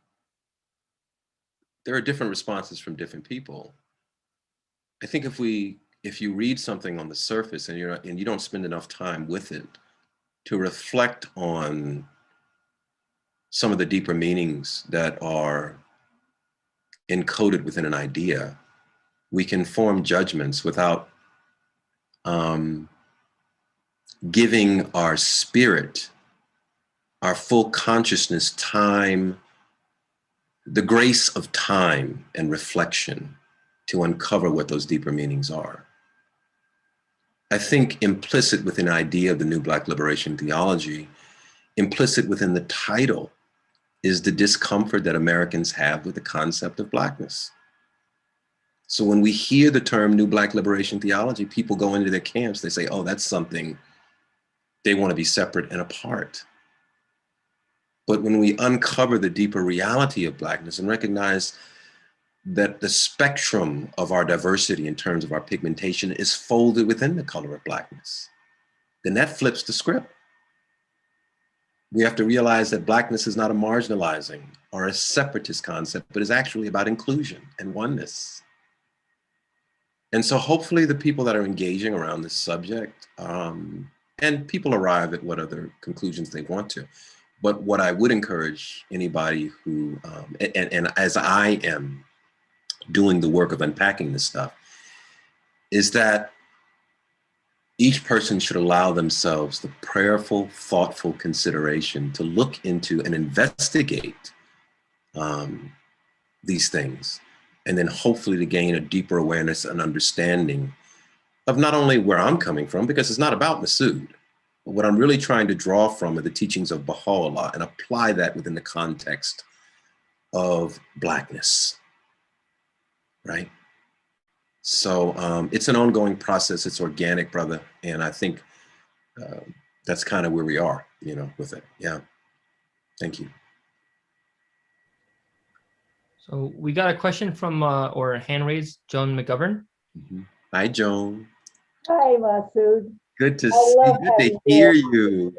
Speaker 3: there are different responses from different people. I think if you read something on the surface and you don't spend enough time with it to reflect on some of the deeper meanings that are encoded within an idea, we can form judgments without giving our spirit, our full consciousness time, the grace of time and reflection to uncover what those deeper meanings are. I think implicit within the idea of the new Black Liberation Theology, implicit within the title, is the discomfort that Americans have with the concept of Blackness. So when we hear the term New Black Liberation Theology, people go into their camps, they say, oh, that's something they want to be separate and apart. But when we uncover the deeper reality of Blackness and recognize that the spectrum of our diversity in terms of our pigmentation is folded within the color of Blackness, then that flips the script. We have to realize that Blackness is not a marginalizing or a separatist concept, but is actually about inclusion and oneness. And so hopefully the people that are engaging around this subject, and people arrive at what other conclusions they want to, but what I would encourage anybody who, and as I am doing the work of unpacking this stuff, is that each person should allow themselves the prayerful, thoughtful consideration to look into and investigate these things, and then hopefully to gain a deeper awareness and understanding of not only where I'm coming from, because it's not about Masood, but what I'm really trying to draw from are the teachings of Bahá'u'lláh and apply that within the context of Blackness, right? So it's an ongoing process, it's organic, brother, and I think that's kind of where we are, with it. Yeah, thank you.
Speaker 1: So we got a question from, or hand raised, Joan McGovern.
Speaker 3: Mm-hmm. Hi, Joan.
Speaker 6: Hi, Masood.
Speaker 3: Good to see you. Good to hear you.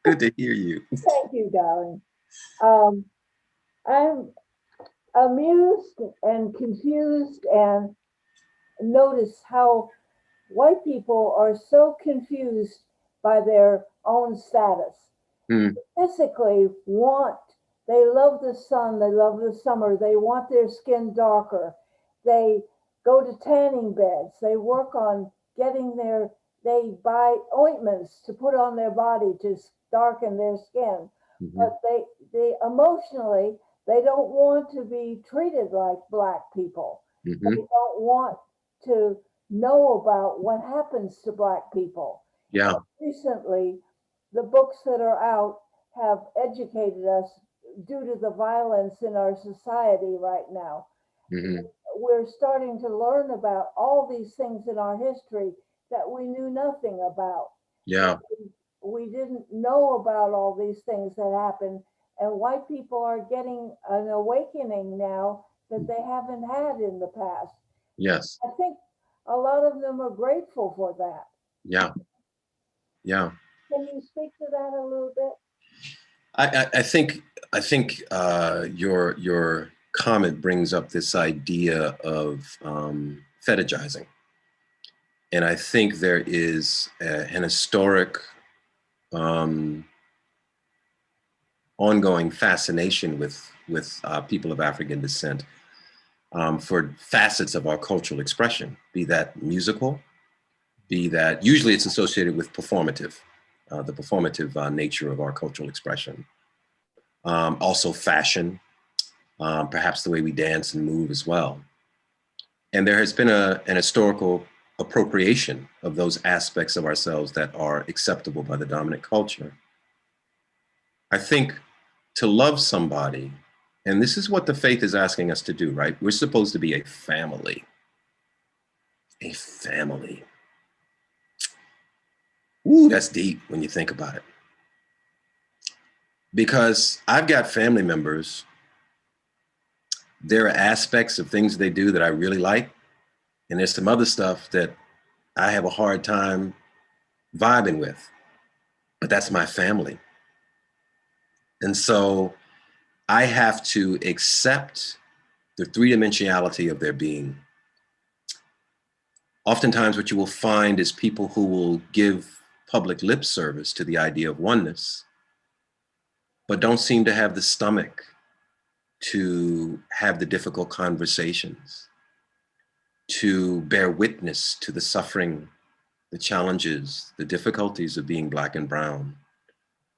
Speaker 3: Good to hear you.
Speaker 6: Thank you, darling. I'm amused and confused and notice how white people are so confused by their own status. Physically they love the sun, they love the summer, they want their skin darker. They go to tanning beds, they work on getting they buy ointments to put on their body to darken their skin. Mm-hmm. But they emotionally, they don't want to be treated like Black people. Mm-hmm. They don't want to know about what happens to Black people.
Speaker 3: Yeah.
Speaker 6: Recently, the books that are out have educated us due to the violence in our society right now. Mm-hmm. We're starting to learn about all these things in our history that we knew nothing about.
Speaker 3: Yeah.
Speaker 6: We didn't know about all these things that happened, and white people are getting an awakening now that they haven't had in the past.
Speaker 3: Yes.
Speaker 6: I think a lot of them are grateful for that.
Speaker 3: Yeah. Yeah.
Speaker 6: Can you speak to that a little bit?
Speaker 3: I think your comment brings up this idea of fetishizing, and I think there is an historic ongoing fascination with people of African descent for facets of our cultural expression, be that musical, be that usually it's associated with performative. The performative nature of our cultural expression. Also fashion, perhaps the way we dance and move as well. And there has been an historical appropriation of those aspects of ourselves that are acceptable by the dominant culture. I think to love somebody, and this is what the faith is asking us to do, right? We're supposed to be a family. A family. Ooh, that's deep when you think about it. Because I've got family members, there are aspects of things they do that I really like, and there's some other stuff that I have a hard time vibing with, but that's my family. And so I have to accept the three-dimensionality of their being. Oftentimes what you will find is people who will give public lip service to the idea of oneness, but don't seem to have the stomach to have the difficult conversations, to bear witness to the suffering, the challenges, the difficulties of being Black and brown,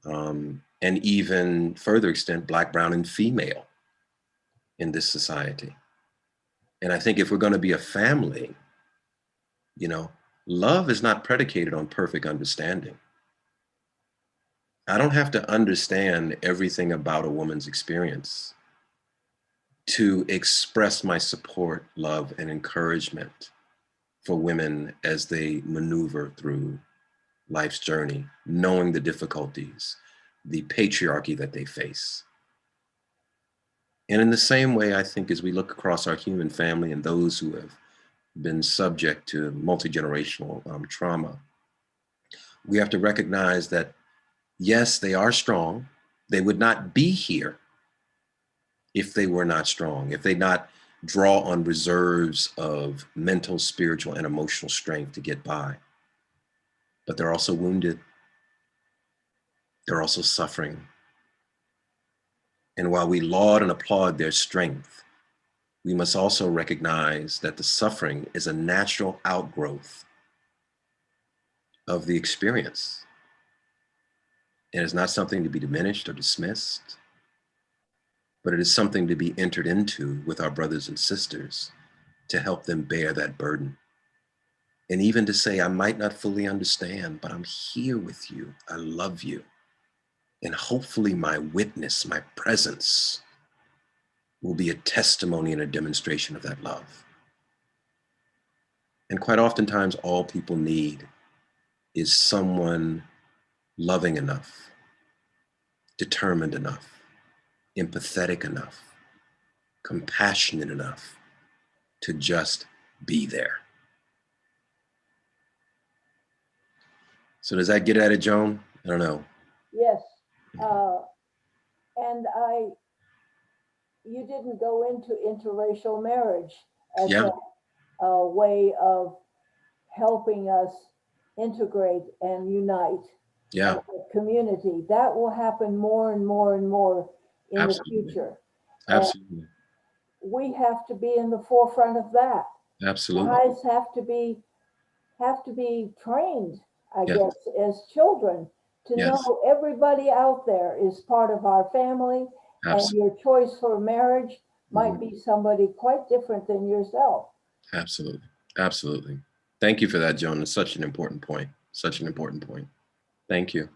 Speaker 3: and even further extent, Black, brown, and female in this society. And I think if we're going to be a family, you know, love is not predicated on perfect understanding. I don't have to understand everything about a woman's experience to express my support, love, and encouragement for women as they maneuver through life's journey, knowing the difficulties, the patriarchy that they face. And in the same way, I think as we look across our human family and those who have been subject to multi-generational trauma, we have to recognize that, yes, they are strong. They would not be here if they were not strong, if they not draw on reserves of mental, spiritual, and emotional strength to get by. But they're also wounded. They're also suffering. And while we laud and applaud their strength, we must also recognize that the suffering is a natural outgrowth of the experience. And it's not something to be diminished or dismissed, but it is something to be entered into with our brothers and sisters to help them bear that burden. And even to say, I might not fully understand, but I'm here with you. I love you. And hopefully my witness, my presence will be a testimony and a demonstration of that love. And quite oftentimes, all people need is someone loving enough, determined enough, empathetic enough, compassionate enough to just be there. So does that get at it, Joan? I don't know.
Speaker 6: Yes. And you didn't go into interracial marriage as a way of helping us integrate and unite as a community. That will happen more and more and more in the future.
Speaker 3: Absolutely.
Speaker 6: And we have to be in the forefront of that.
Speaker 3: Absolutely.
Speaker 6: Guys have to be trained, I guess, as children to know everybody out there is part of our family. And your choice for marriage might be somebody quite different than yourself.
Speaker 3: Absolutely. Absolutely. Thank you for that, Joan. It's such an important point. Such an important point. Thank you.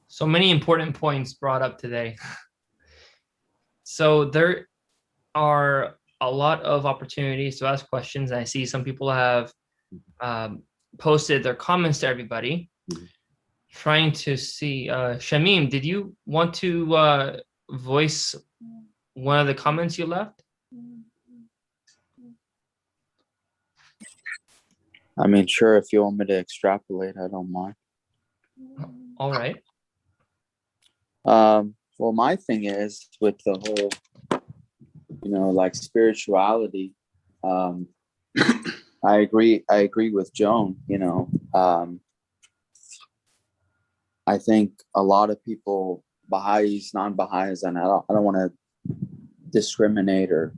Speaker 1: So many important points brought up today. So there are a lot of opportunities to ask questions. I see some people have posted their comments to everybody. Trying to see, Shamim, did you want to voice one of the comments you left?
Speaker 7: I mean, sure, if you want me to extrapolate, I don't mind.
Speaker 1: All right.
Speaker 7: Well, my thing is with the whole, like spirituality, I agree with Joan, I think a lot of people, Baha'is, non-Baha'is, and I don't want to discriminate or,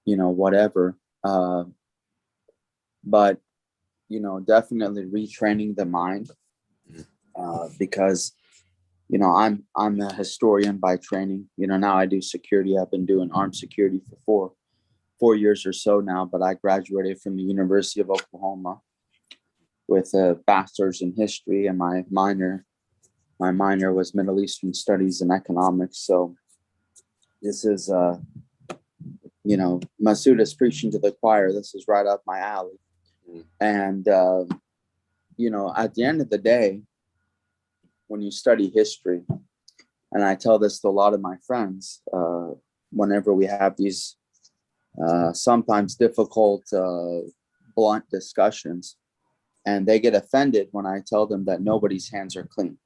Speaker 7: whatever, but, definitely retraining the mind, because, I'm a historian by training. Now I do security. I've been doing armed security for four years or so now, but I graduated from the University of Oklahoma with a bachelor's in history, and my minor was Middle Eastern Studies and Economics. So this is, Masood is preaching to the choir. This is right up my alley. And, you know, at the end of the day, when you study history, and I tell this to a lot of my friends, whenever we have these sometimes difficult, blunt discussions, and they get offended when I tell them that nobody's hands are clean,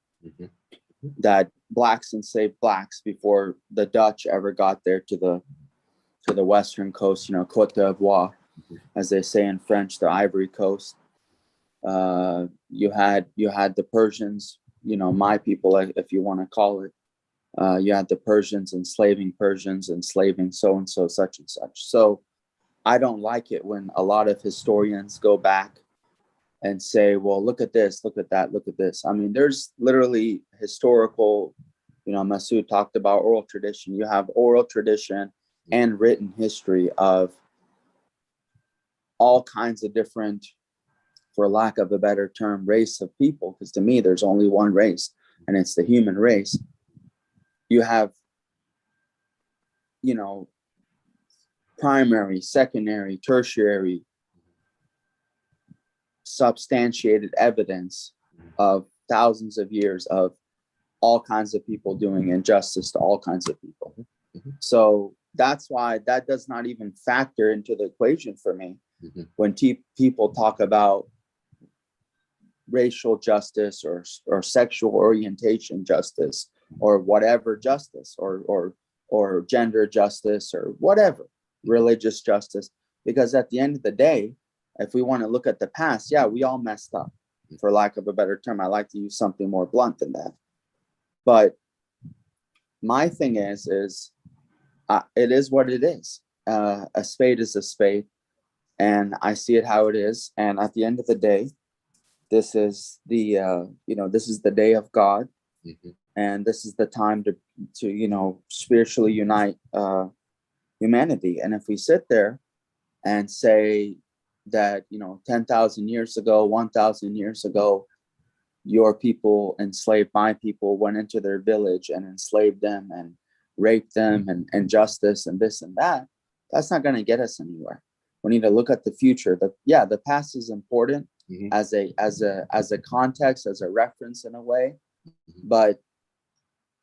Speaker 7: that blacks enslaved blacks before the Dutch ever got there to the western coast, you know, Côte d'Ivoire, as they say in French, the Ivory Coast. You had the Persians, you know, my people, if you want to call it. You had the Persians enslaving so-and-so, such and such. So I don't like it when a lot of historians go back and say, well, look at this, look at that, look at this. I mean, there's literally historical, you know, Masood talked about oral tradition. You have oral tradition and written history of all kinds of different, for lack of a better term, race of people. Because to me, there's only one race, and it's the human race. You have, you know, primary, secondary, tertiary, substantiated evidence of thousands of years of all kinds of people doing injustice to all kinds of people. So that's why that does not even factor into the equation for me when people talk about racial justice or sexual orientation justice or whatever justice or gender justice or whatever, religious justice. Because at the end of the day, if we want to look at the past, yeah, we all messed up, for lack of a better term. I like to use something more blunt than that. But my thing is it is what it is. A spade is a spade, and I see it how it is. And at the end of the day, this is the this is the day of God, and this is the time to you know, spiritually unite humanity. And if we sit there and say that, you know, 10,000 years ago, 1,000 years ago, your people enslaved my people, went into their village and enslaved them and raped them and injustice and this and that, that's not going to get us anywhere. We need to look at the future. The past is important as a context, as a reference in a way, but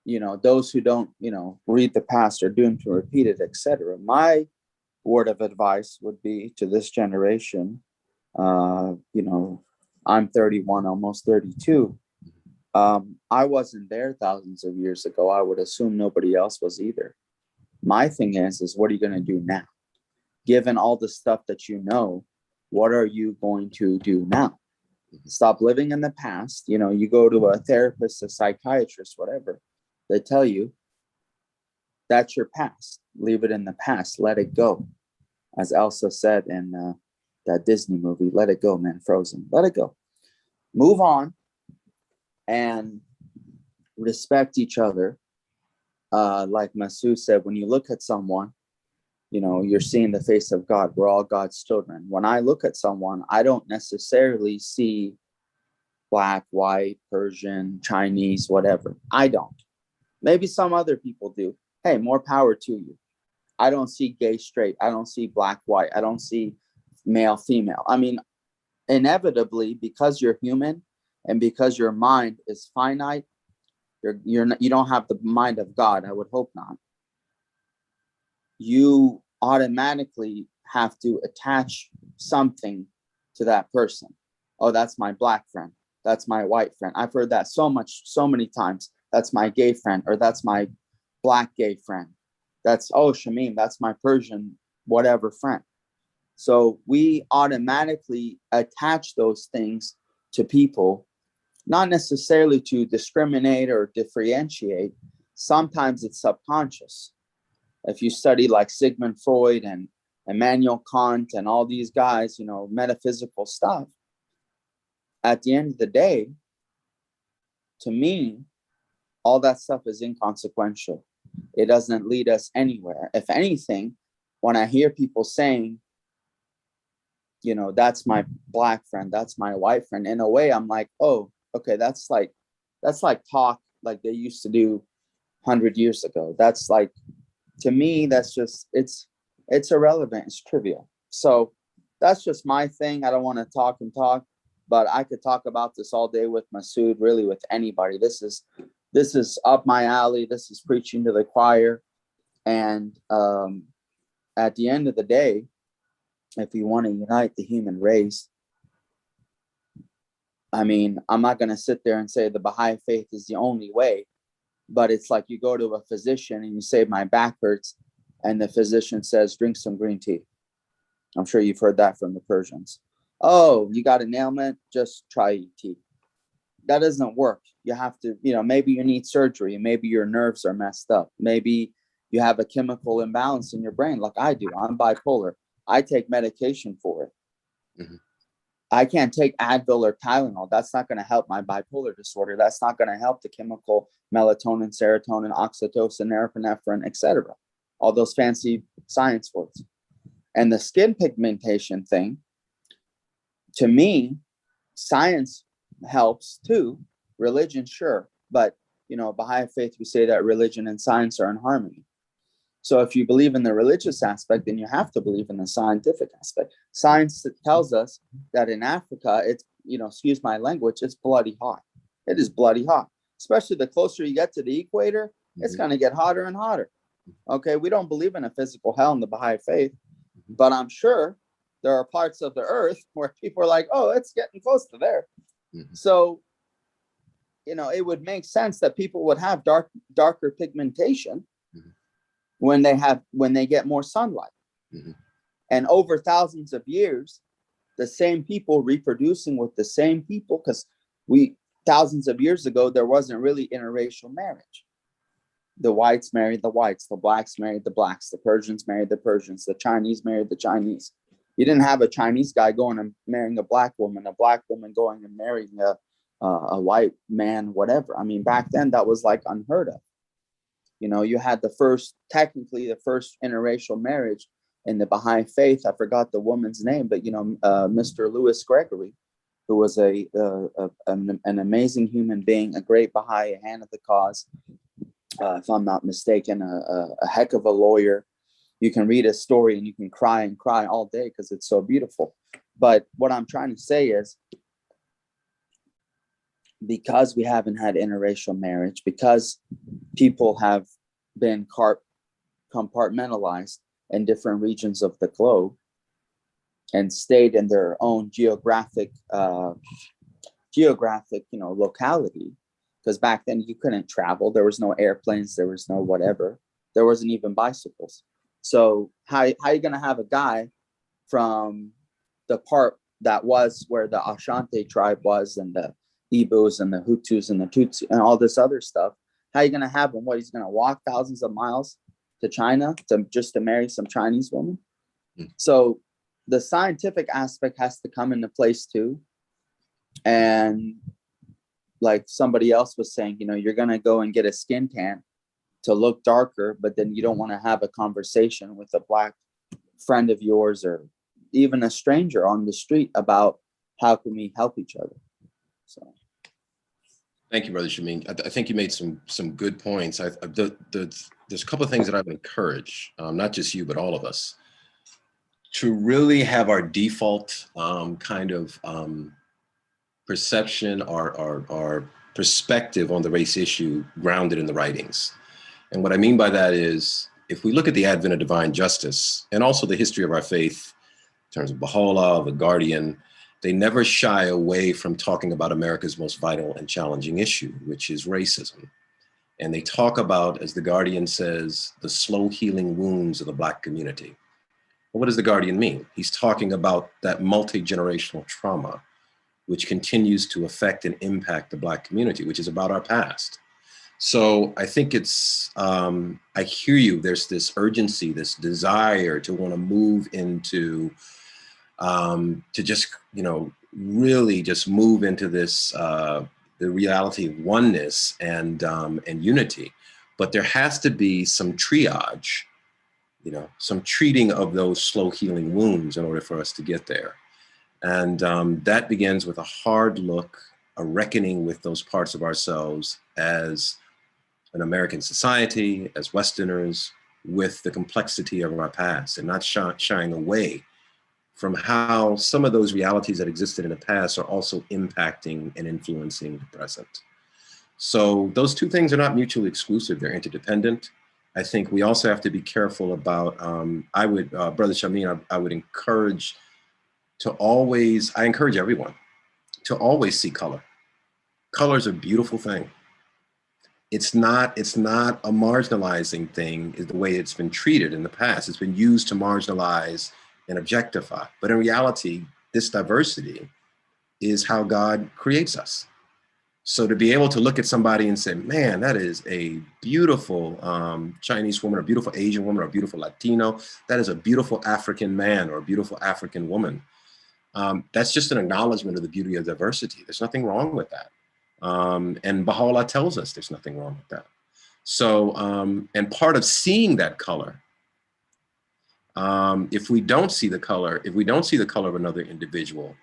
Speaker 7: you know, those who don't, you know, read the past are doomed to repeat it, etc. My word of advice would be to this generation, you know, I'm 31, almost 32. I wasn't there thousands of years ago. I would assume nobody else was either. My thing is what are you going to do now? Given all the stuff that you know, what are you going to do now? Stop living in the past. You know, you go to a therapist, a psychiatrist, whatever. They tell you that's your past. Leave it in the past. Let it go. As Elsa said in that Disney movie, let it go, man, Frozen. Let it go. Move on and respect each other. Like Masood said, when you look at someone, you know, you're seeing the face of God. We're all God's children. When I look at someone, I don't necessarily see black, white, Persian, Chinese, whatever. I don't. Maybe some other people do. Hey, more power to you. I don't see gay, straight. I don't see black, white. I don't see male, female. I mean, inevitably, because you're human and because your mind is finite, you don't have the mind of God. I would hope not. You automatically have to attach something to that person. Oh, that's my black friend. That's my white friend. I've heard that so many times. That's my gay friend, or that's my black gay friend. That's, oh, Shamim, that's my Persian whatever friend. So we automatically attach those things to people, not necessarily to discriminate or differentiate. Sometimes it's subconscious. If you study like Sigmund Freud and Immanuel Kant and all these guys, you know, metaphysical stuff, at the end of the day, to me, all that stuff is inconsequential. It doesn't lead us anywhere. If anything, when I hear people saying, you know, that's my black friend, that's my white friend, in a way, I'm like, oh, okay, that's like talk like they used to do 100 years ago. That's like, to me, that's just, it's irrelevant, it's trivial. So that's just my thing. I don't want to talk and talk, but I could talk about this all day with Masood, really with anybody. This is up my alley. This is preaching to the choir. And at the end of the day, if you want to unite the human race, I mean, I'm not going to sit there and say the Baha'i Faith is the only way, but it's like you go to a physician and you say, my back hurts, and the physician says, drink some green tea. I'm sure you've heard that from the Persians. Oh, you got an ailment? Just try tea. That doesn't work. You have to, maybe you need surgery. Maybe your nerves are messed up. Maybe you have a chemical imbalance in your brain like I do. I'm bipolar. I take medication for it. Mm-hmm. I can't take Advil or Tylenol. That's not going to help my bipolar disorder. That's not going to help the chemical melatonin, serotonin, oxytocin, norepinephrine, etc. All those fancy science words. And the skin pigmentation thing, to me, science helps too. Religion, sure. But, Baha'i Faith, we say that religion and science are in harmony. So if you believe in the religious aspect, then you have to believe in the scientific aspect. Science tells us that in Africa, it's, excuse my language, it's bloody hot. It is bloody hot. Especially the closer you get to the equator, it's going to get hotter and hotter. Okay, we don't believe in a physical hell in the Baha'i Faith, but I'm sure there are parts of the earth where people are like, oh, it's getting close to there. Mm-hmm. So, it would make sense that people would have darker pigmentation when they get more sunlight. Mm-hmm. And over thousands of years, the same people reproducing with the same people, because thousands of years ago, there wasn't really interracial marriage. The whites married the whites, the blacks married the blacks, the Persians married the Persians, the Chinese married the Chinese. You didn't have a Chinese guy going and marrying a black woman going and marrying a white man, whatever. I mean, back then that was like unheard of. You had the first interracial marriage in the Baha'i Faith. I forgot the woman's name, but Mr. Louis Gregory, who was an amazing human being, a great Baha'i, a hand of the cause. If I'm not mistaken, a heck of a lawyer. You can read his story and you can cry and cry all day because it's so beautiful. But what I'm trying to say is, because we haven't had interracial marriage, because people have been compartmentalized in different regions of the globe and stayed in their own geographic, locality, because back then you couldn't travel. There was no airplanes. There was no whatever. There wasn't even bicycles. So how are you going to have a guy from the part that was where the Ashanti tribe was, and the Igbos and the Hutus and the Tutsi and all this other stuff? How are you going to have him? What, he's going to walk thousands of miles to China to marry some Chinese woman? Mm. So the scientific aspect has to come into place too. And like somebody else was saying, you're going to go and get a skin tan to look darker, but then you don't want to have a conversation with a black friend of yours or even a stranger on the street about how can we help each other. So
Speaker 3: thank you, Brother Shamin. I think you made some good points. There's a couple of things that I've encouraged, not just you, but all of us, to really have our default perception or perspective on the race issue grounded in the writings. And what I mean by that is, if we look at the advent of divine justice and also the history of our faith in terms of Bahá'u'lláh, the Guardian, they never shy away from talking about America's most vital and challenging issue, which is racism. And they talk about, as the Guardian says, the slow healing wounds of the Black community. Well, what does the Guardian mean? He's talking about that multi-generational trauma, which continues to affect and impact the Black community, which is about our past. So I think it's, I hear you, there's this urgency, this desire to want to move into, to just, really just move into this, the reality of oneness and unity. But there has to be some triage, some treating of those slow healing wounds in order for us to get there. And that begins with a hard look, a reckoning with those parts of ourselves as an American society, as Westerners, with the complexity of our past, and not shying away from how some of those realities that existed in the past are also impacting and influencing the present. So those two things are not mutually exclusive, they're interdependent. I think we also have to be careful about, Brother Shamin, I would encourage I encourage everyone to always see color. Color is a beautiful thing. It's not a marginalizing thing is the way it's been treated in the past. It's been used to marginalize and objectify. But in reality, this diversity is how God creates us. So to be able to look at somebody and say, man, that is a beautiful Chinese woman, or a beautiful Asian woman, or a beautiful Latino, that is a beautiful African man or a beautiful African woman. That's just an acknowledgement of the beauty of diversity. There's nothing wrong with that. And Bahá'u'lláh tells us there's nothing wrong with that. So, and part of seeing that color, if we don't see the color of another individual,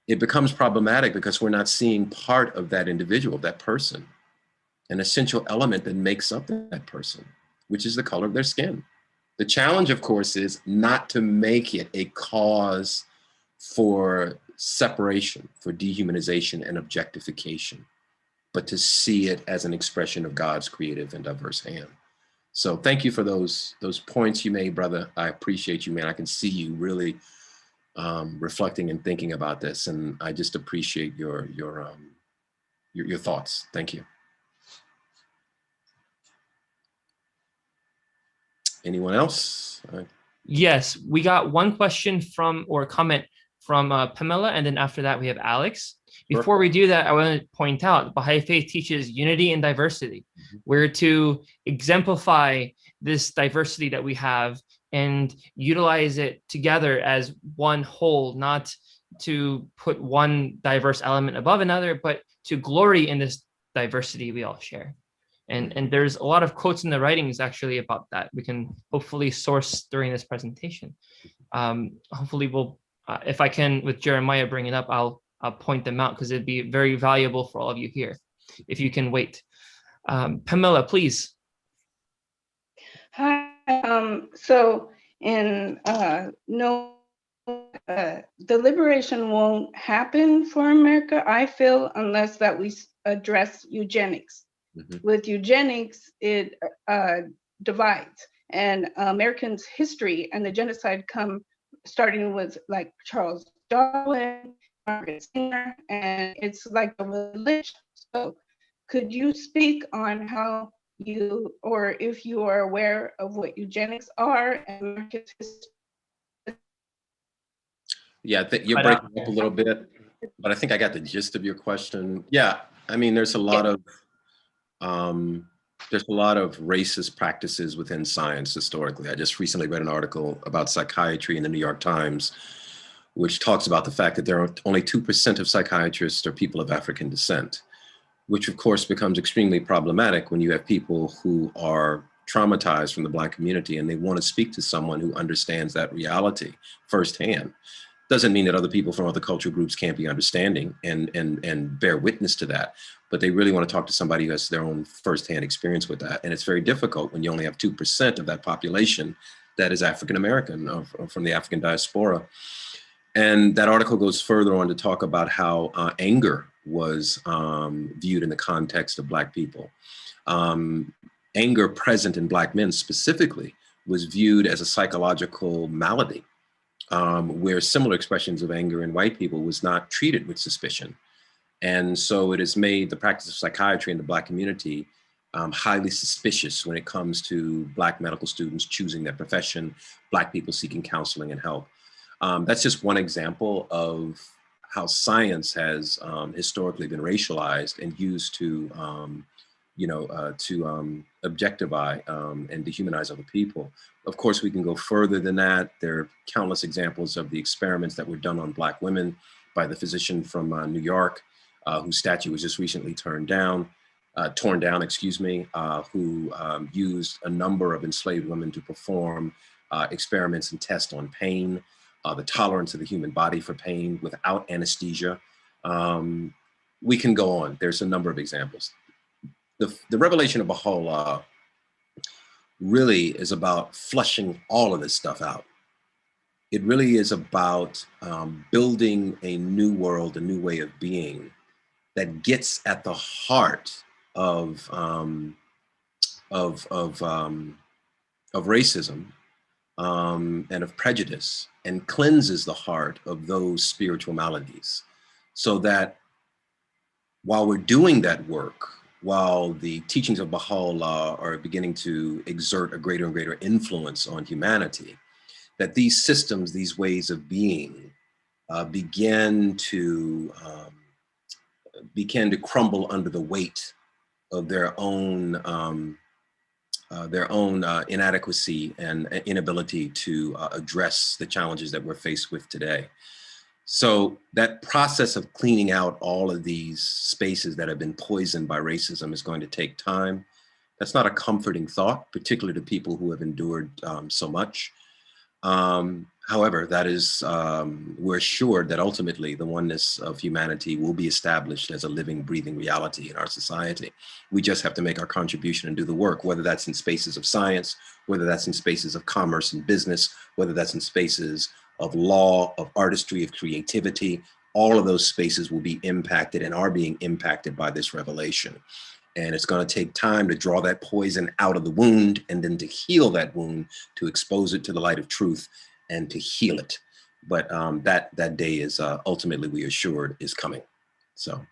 Speaker 3: it becomes problematic because we're not seeing part of that individual, that person, an essential element that makes up that person, which is the color of their skin. The challenge, of course, is not to make it a cause for separation, for dehumanization and objectification, but to see it as an expression of God's creative and diverse hand. So thank you for those points you made, brother. I appreciate you, man. I can see you really reflecting and thinking about this, and I just appreciate your thoughts. Thank you. Anyone else?
Speaker 1: Yes, we got one question or comment from Pamela, and then after that we have Alex. Before we do that, I want to point out Baha'i Faith teaches unity and diversity. We're to exemplify this diversity that we have and utilize it together as one whole, not to put one diverse element above another, but to glory in this diversity we all share. And there's a lot of quotes in the writings actually about that. We can hopefully source during this presentation. Hopefully we'll, if I can, with Jeremiah bring it up, I'll point them out because it'd be very valuable for all of you here, if you can wait. Pamela, please.
Speaker 8: Hi. So in the liberation won't happen for America, I feel, unless that we address eugenics. With eugenics, it divides, and Americans' history and the genocide come starting with like Charles Darwin, Margaret Sanger, and it's like a religion. So could you speak on how you, or if you are aware of what eugenics are and America's history?
Speaker 3: Yeah, you're breaking up a little bit, but I think I got the gist of your question. Yeah, I mean, there's a lot of racist practices within science historically. I just recently read an article about psychiatry in the New York Times, which talks about the fact that there are only 2% of psychiatrists are people of African descent, which of course becomes extremely problematic when you have people who are traumatized from the Black community and they want to speak to someone who understands that reality firsthand. Doesn't mean that other people from other cultural groups can't be understanding and bear witness to that, but they really want to talk to somebody who has their own firsthand experience with that. And it's very difficult when you only have 2% of that population that is African-American or from the African diaspora. And that article goes further on to talk about how anger was viewed in the context of Black people. Anger present in Black men specifically was viewed as a psychological malady, where similar expressions of anger in white people was not treated with suspicion. And so it has made the practice of psychiatry in the Black community highly suspicious when it comes to Black medical students choosing their profession, Black people seeking counseling and help. That's just one example of how science has historically been racialized and used to, objectify and dehumanize other people. Of course, we can go further than that. There are countless examples of the experiments that were done on Black women by the physician from New York, whose statue was just recently torn down, who used a number of enslaved women to perform experiments and tests on pain, the tolerance of the human body for pain without anesthesia. We can go on. There's a number of examples. The revelation of Bahá'u'lláh really is about flushing all of this stuff out. it really is about building a new world, a new way of being that gets at the heart of racism and of prejudice, and cleanses the heart of those spiritual maladies, so that while we're doing that work, while the teachings of Bahá'u'lláh are beginning to exert a greater and greater influence on humanity, that these systems, these ways of being, begin to crumble under the weight of their own inadequacy and inability to address the challenges that we're faced with today. So that process of cleaning out all of these spaces that have been poisoned by racism is going to take time. That's not a comforting thought, particularly to people who have endured so much. However, that is, we're assured that ultimately the oneness of humanity will be established as a living, breathing reality in our society. We just have to make our contribution and do the work, whether that's in spaces of science, whether that's in spaces of commerce and business, whether that's in spaces of law, of artistry, of creativity. All of those spaces will be impacted and are being impacted by this revelation. And it's going to take time to draw that poison out of the wound, and then to heal that wound, to expose it to the light of truth and to heal it. But that day is ultimately, we are assured, is coming. So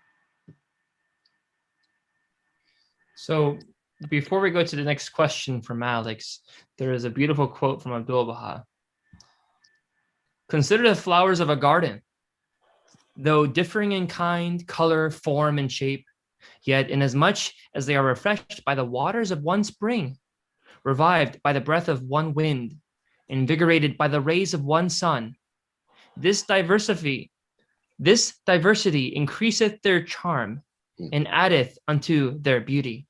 Speaker 1: before we go to the next question from Alex, there is a beautiful quote from Abdul Baha. Consider the flowers of a garden. Though differing in kind, color, form, and shape, yet inasmuch as they are refreshed by the waters of one spring, revived by the breath of one wind, invigorated by the rays of one sun, this diversity increaseth their charm and addeth unto their beauty.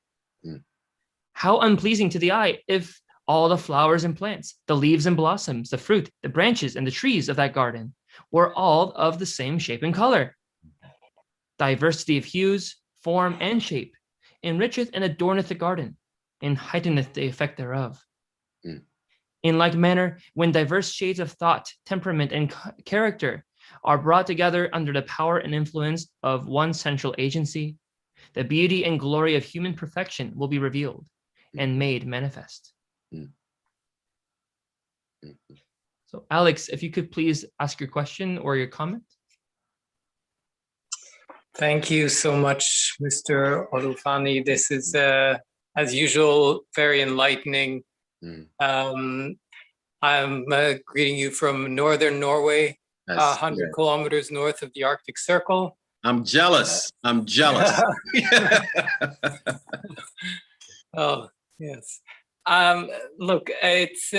Speaker 1: How unpleasing to the eye if all the flowers and plants, the leaves and blossoms, the fruit, the branches, and the trees of that garden were all of the same shape and color. Diversity of hues, form, and shape enricheth and adorneth the garden, and heighteneth the effect thereof. In like manner, when diverse shades of thought, temperament, and character are brought together under the power and influence of one central agency, the beauty and glory of human perfection will be revealed and made manifest. So, Alex, if you could please ask your question or your comment.
Speaker 9: Thank you so much, Mr. Olufani. This is, as usual, very enlightening. I'm greeting you from northern Norway, 100 kilometers north of the Arctic Circle.
Speaker 3: I'm jealous. I'm jealous.
Speaker 9: Oh, yes. Look, it's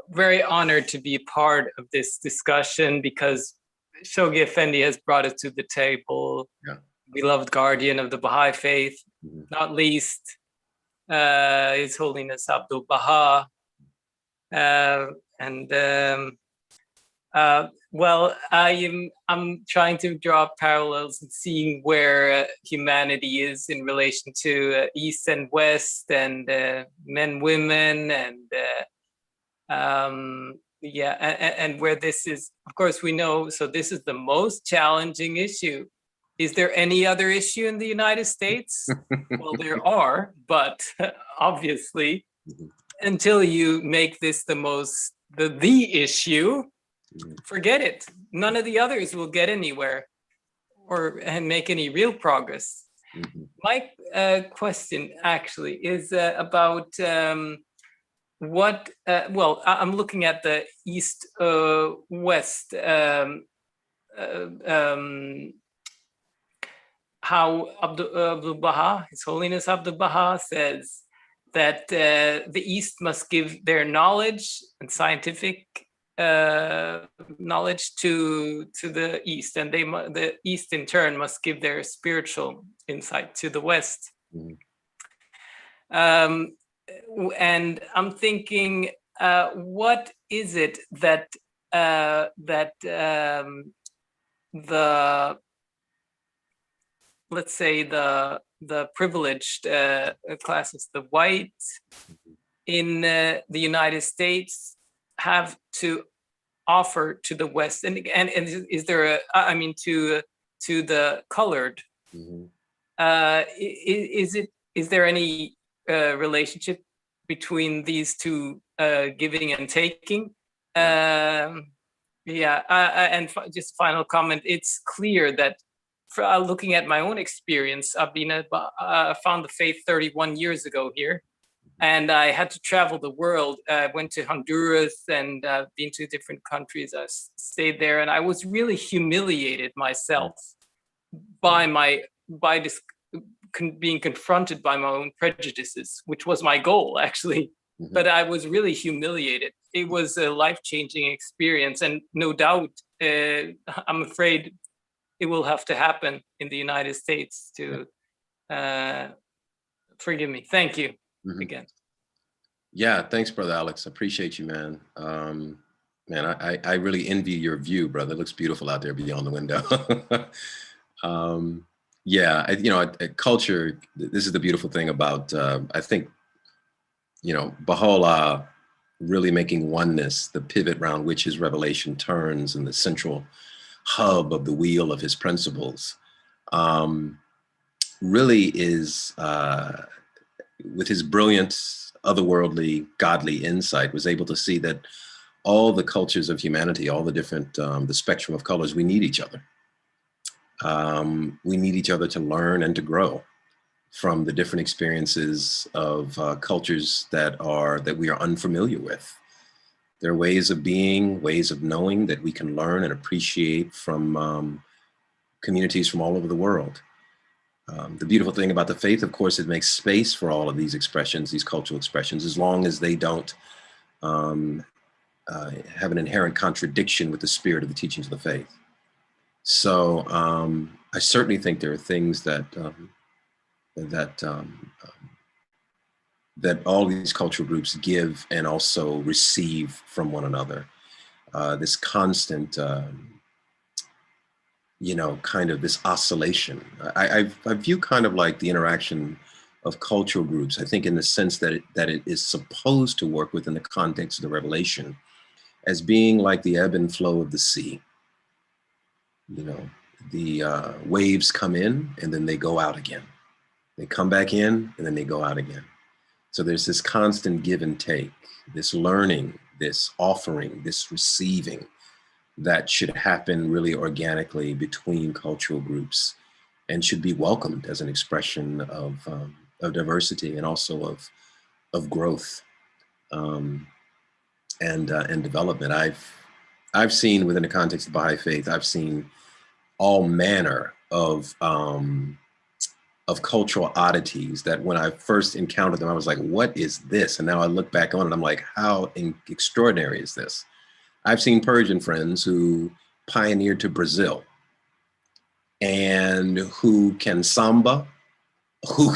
Speaker 9: very honored to be part of this discussion, because Shoghi Effendi has brought us to the table. Beloved guardian of the Baha'i Faith, not least His Holiness Abdul Baha. Well, I'm trying to draw parallels and seeing where humanity is in relation to East and West, and men, women, and and where this is, of course, we know. So this is the most challenging issue. Is there any other issue in the United States? Well, there are, but obviously, until you make this the issue, forget it. None of the others will get anywhere and make any real progress. My question actually is about what, well, I'm looking at the East-West, how Abdul Baha, His Holiness Abdul Baha, says that the East must give their knowledge and scientific knowledge to the East, and the East in turn must give their spiritual insight to the West. And I'm thinking, what is it that let's say the privileged classes, the whites in the United States, have to offer to the West? And is there to the colored?
Speaker 3: Mm-hmm.
Speaker 9: Is there any relationship between these two, giving and taking? And just final comment, it's clear that looking at my own experience, I found the faith 31 years ago here, and I had to travel the world. I went to Honduras and been to different countries. I stayed there, and I was really humiliated myself by being confronted by my own prejudices, which was my goal, actually. Mm-hmm. But I was really humiliated. It was a life-changing experience, and no doubt, I'm afraid it will have to happen in the United States to forgive me. Thank you again.
Speaker 3: Yeah, thanks, Brother Alex. I appreciate you, man. Man, I really envy your view, brother. It looks beautiful out there beyond the window. Culture, this is the beautiful thing about, I think, Bahá'u'lláh really making oneness the pivot around which his revelation turns and the central hub of the wheel of his principles, really is, with his brilliant, otherworldly, godly insight, was able to see that all the cultures of humanity, all the different, the spectrum of colors, we need each other. We need each other to learn and to grow from the different experiences of cultures that we are unfamiliar with. There are ways of being, ways of knowing that we can learn and appreciate from communities from all over the world. The beautiful thing about the faith, of course, it makes space for all of these expressions, these cultural expressions, as long as they don't have an inherent contradiction with the spirit of the teachings of the faith. So I certainly think there are things that that all these cultural groups give and also receive from one another. This constant, kind of this oscillation. I view kind of like the interaction of cultural groups, I think in the sense that it is supposed to work within the context of the revelation as being like the ebb and flow of the sea. The waves come in and then they go out again. They come back in and then they go out again. So there's this constant give and take, this learning, this offering, this receiving that should happen really organically between cultural groups and should be welcomed as an expression of diversity and also of growth and development. I've seen within the context of Baha'i Faith, I've seen all manner of cultural oddities that when I first encountered them, I was like, what is this? And now I look back on it, I'm like, how extraordinary is this? I've seen Persian friends who pioneered to Brazil and who can samba, who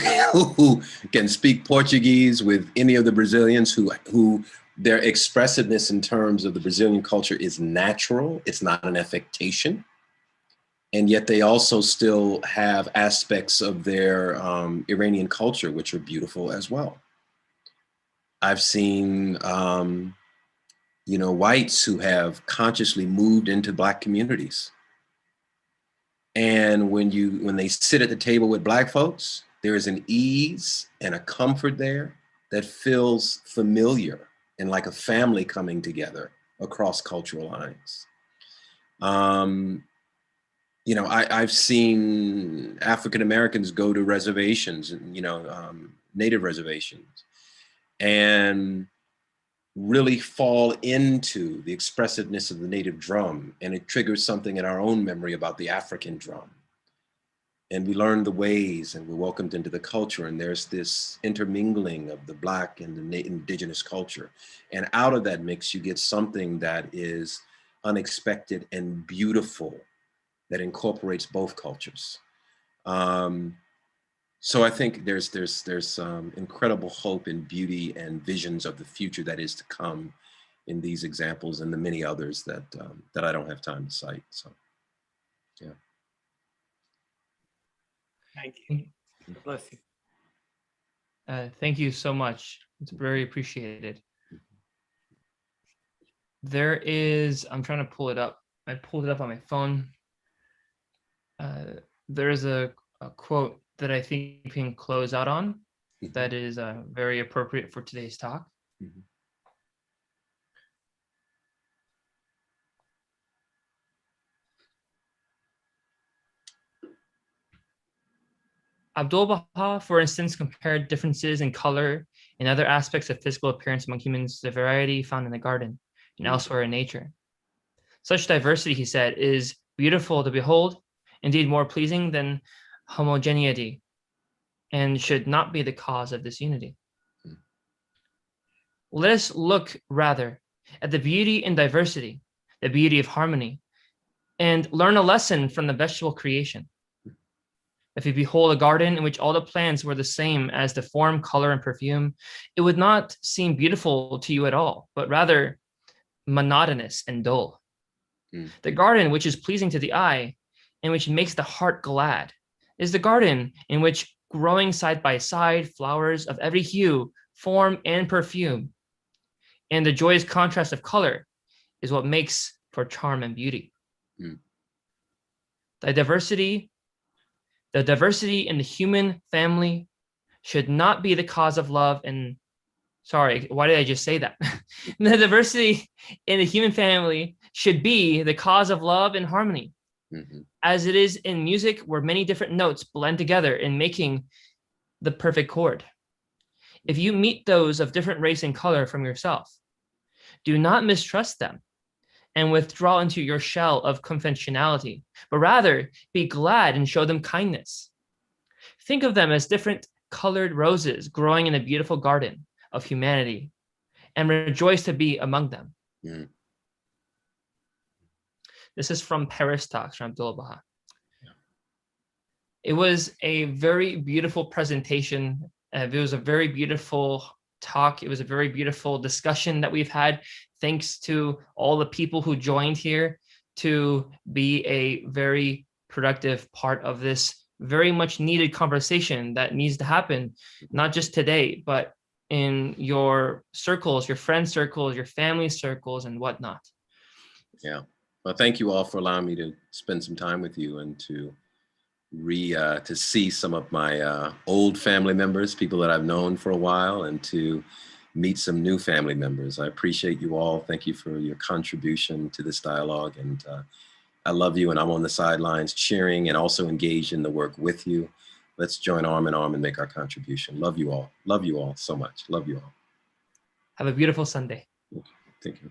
Speaker 3: can speak Portuguese with any of the Brazilians, who their expressiveness in terms of the Brazilian culture is natural. It's not an affectation. And yet they also still have aspects of their Iranian culture, which are beautiful as well. I've seen, whites who have consciously moved into Black communities. And when they sit at the table with Black folks, there is an ease and a comfort there that feels familiar and like a family coming together across cultural lines. I've seen African Americans go to reservations, native reservations, and really fall into the expressiveness of the native drum. And it triggers something in our own memory about the African drum. And we learn the ways and we're welcomed into the culture. And there's this intermingling of the Black and the indigenous culture. And out of that mix, you get something that is unexpected and beautiful, that incorporates both cultures. So I think there's incredible hope and beauty and visions of the future that is to come in these examples and the many others that I don't have time to cite. So, yeah.
Speaker 9: Thank you. Bless you.
Speaker 1: Thank you so much. It's very appreciated. there is, I'm trying to pull it up. I pulled it up on my phone. There is a quote that I think we can close out on that is very appropriate for today's talk. Abdul-Baha, for instance, compared differences in color and other aspects of physical appearance among humans to the variety found in the garden and elsewhere in nature. Such diversity, he said, is beautiful to behold, indeed more pleasing than homogeneity, and should not be the cause of disunity. Let us look rather at the beauty in diversity, the beauty of harmony, and learn a lesson from the vegetable creation. If you behold a garden in which all the plants were the same as the form, color, and perfume, it would not seem beautiful to you at all, but rather monotonous and dull. The garden which is pleasing to the eye and which makes the heart glad is the garden in which, growing side by side, flowers of every hue, form, and perfume, and the joyous contrast of color is what makes for charm and beauty. The diversity in the human family should not be the cause of love and, sorry, why did I just say that? The diversity in the human family should be the cause of love and harmony, as it is in music where many different notes blend together in making the perfect chord. If you meet those of different race and color from yourself, do not mistrust them and withdraw into your shell of conventionality, but rather be glad and show them kindness. Think of them as different colored roses growing in a beautiful garden of humanity, and rejoice to be among them. This is from Paris Talks from Abdul-Baha. It was a very beautiful presentation. It was a very beautiful talk. It was a very beautiful discussion that we've had. Thanks to all the people who joined here to be a very productive part of this very much needed conversation that needs to happen, not just today, but in your circles, your friend circles, your family circles, and whatnot.
Speaker 3: Yeah. Well, thank you all for allowing me to spend some time with you and to see some of my old family members, people that I've known for a while, and to meet some new family members. I appreciate you all. Thank you for your contribution to this dialogue. And I love you, and I'm on the sidelines cheering and also engaged in the work with you. Let's join arm in arm and make our contribution. Love you all. Love you all so much. Love you all.
Speaker 1: Have a beautiful Sunday.
Speaker 3: Thank you.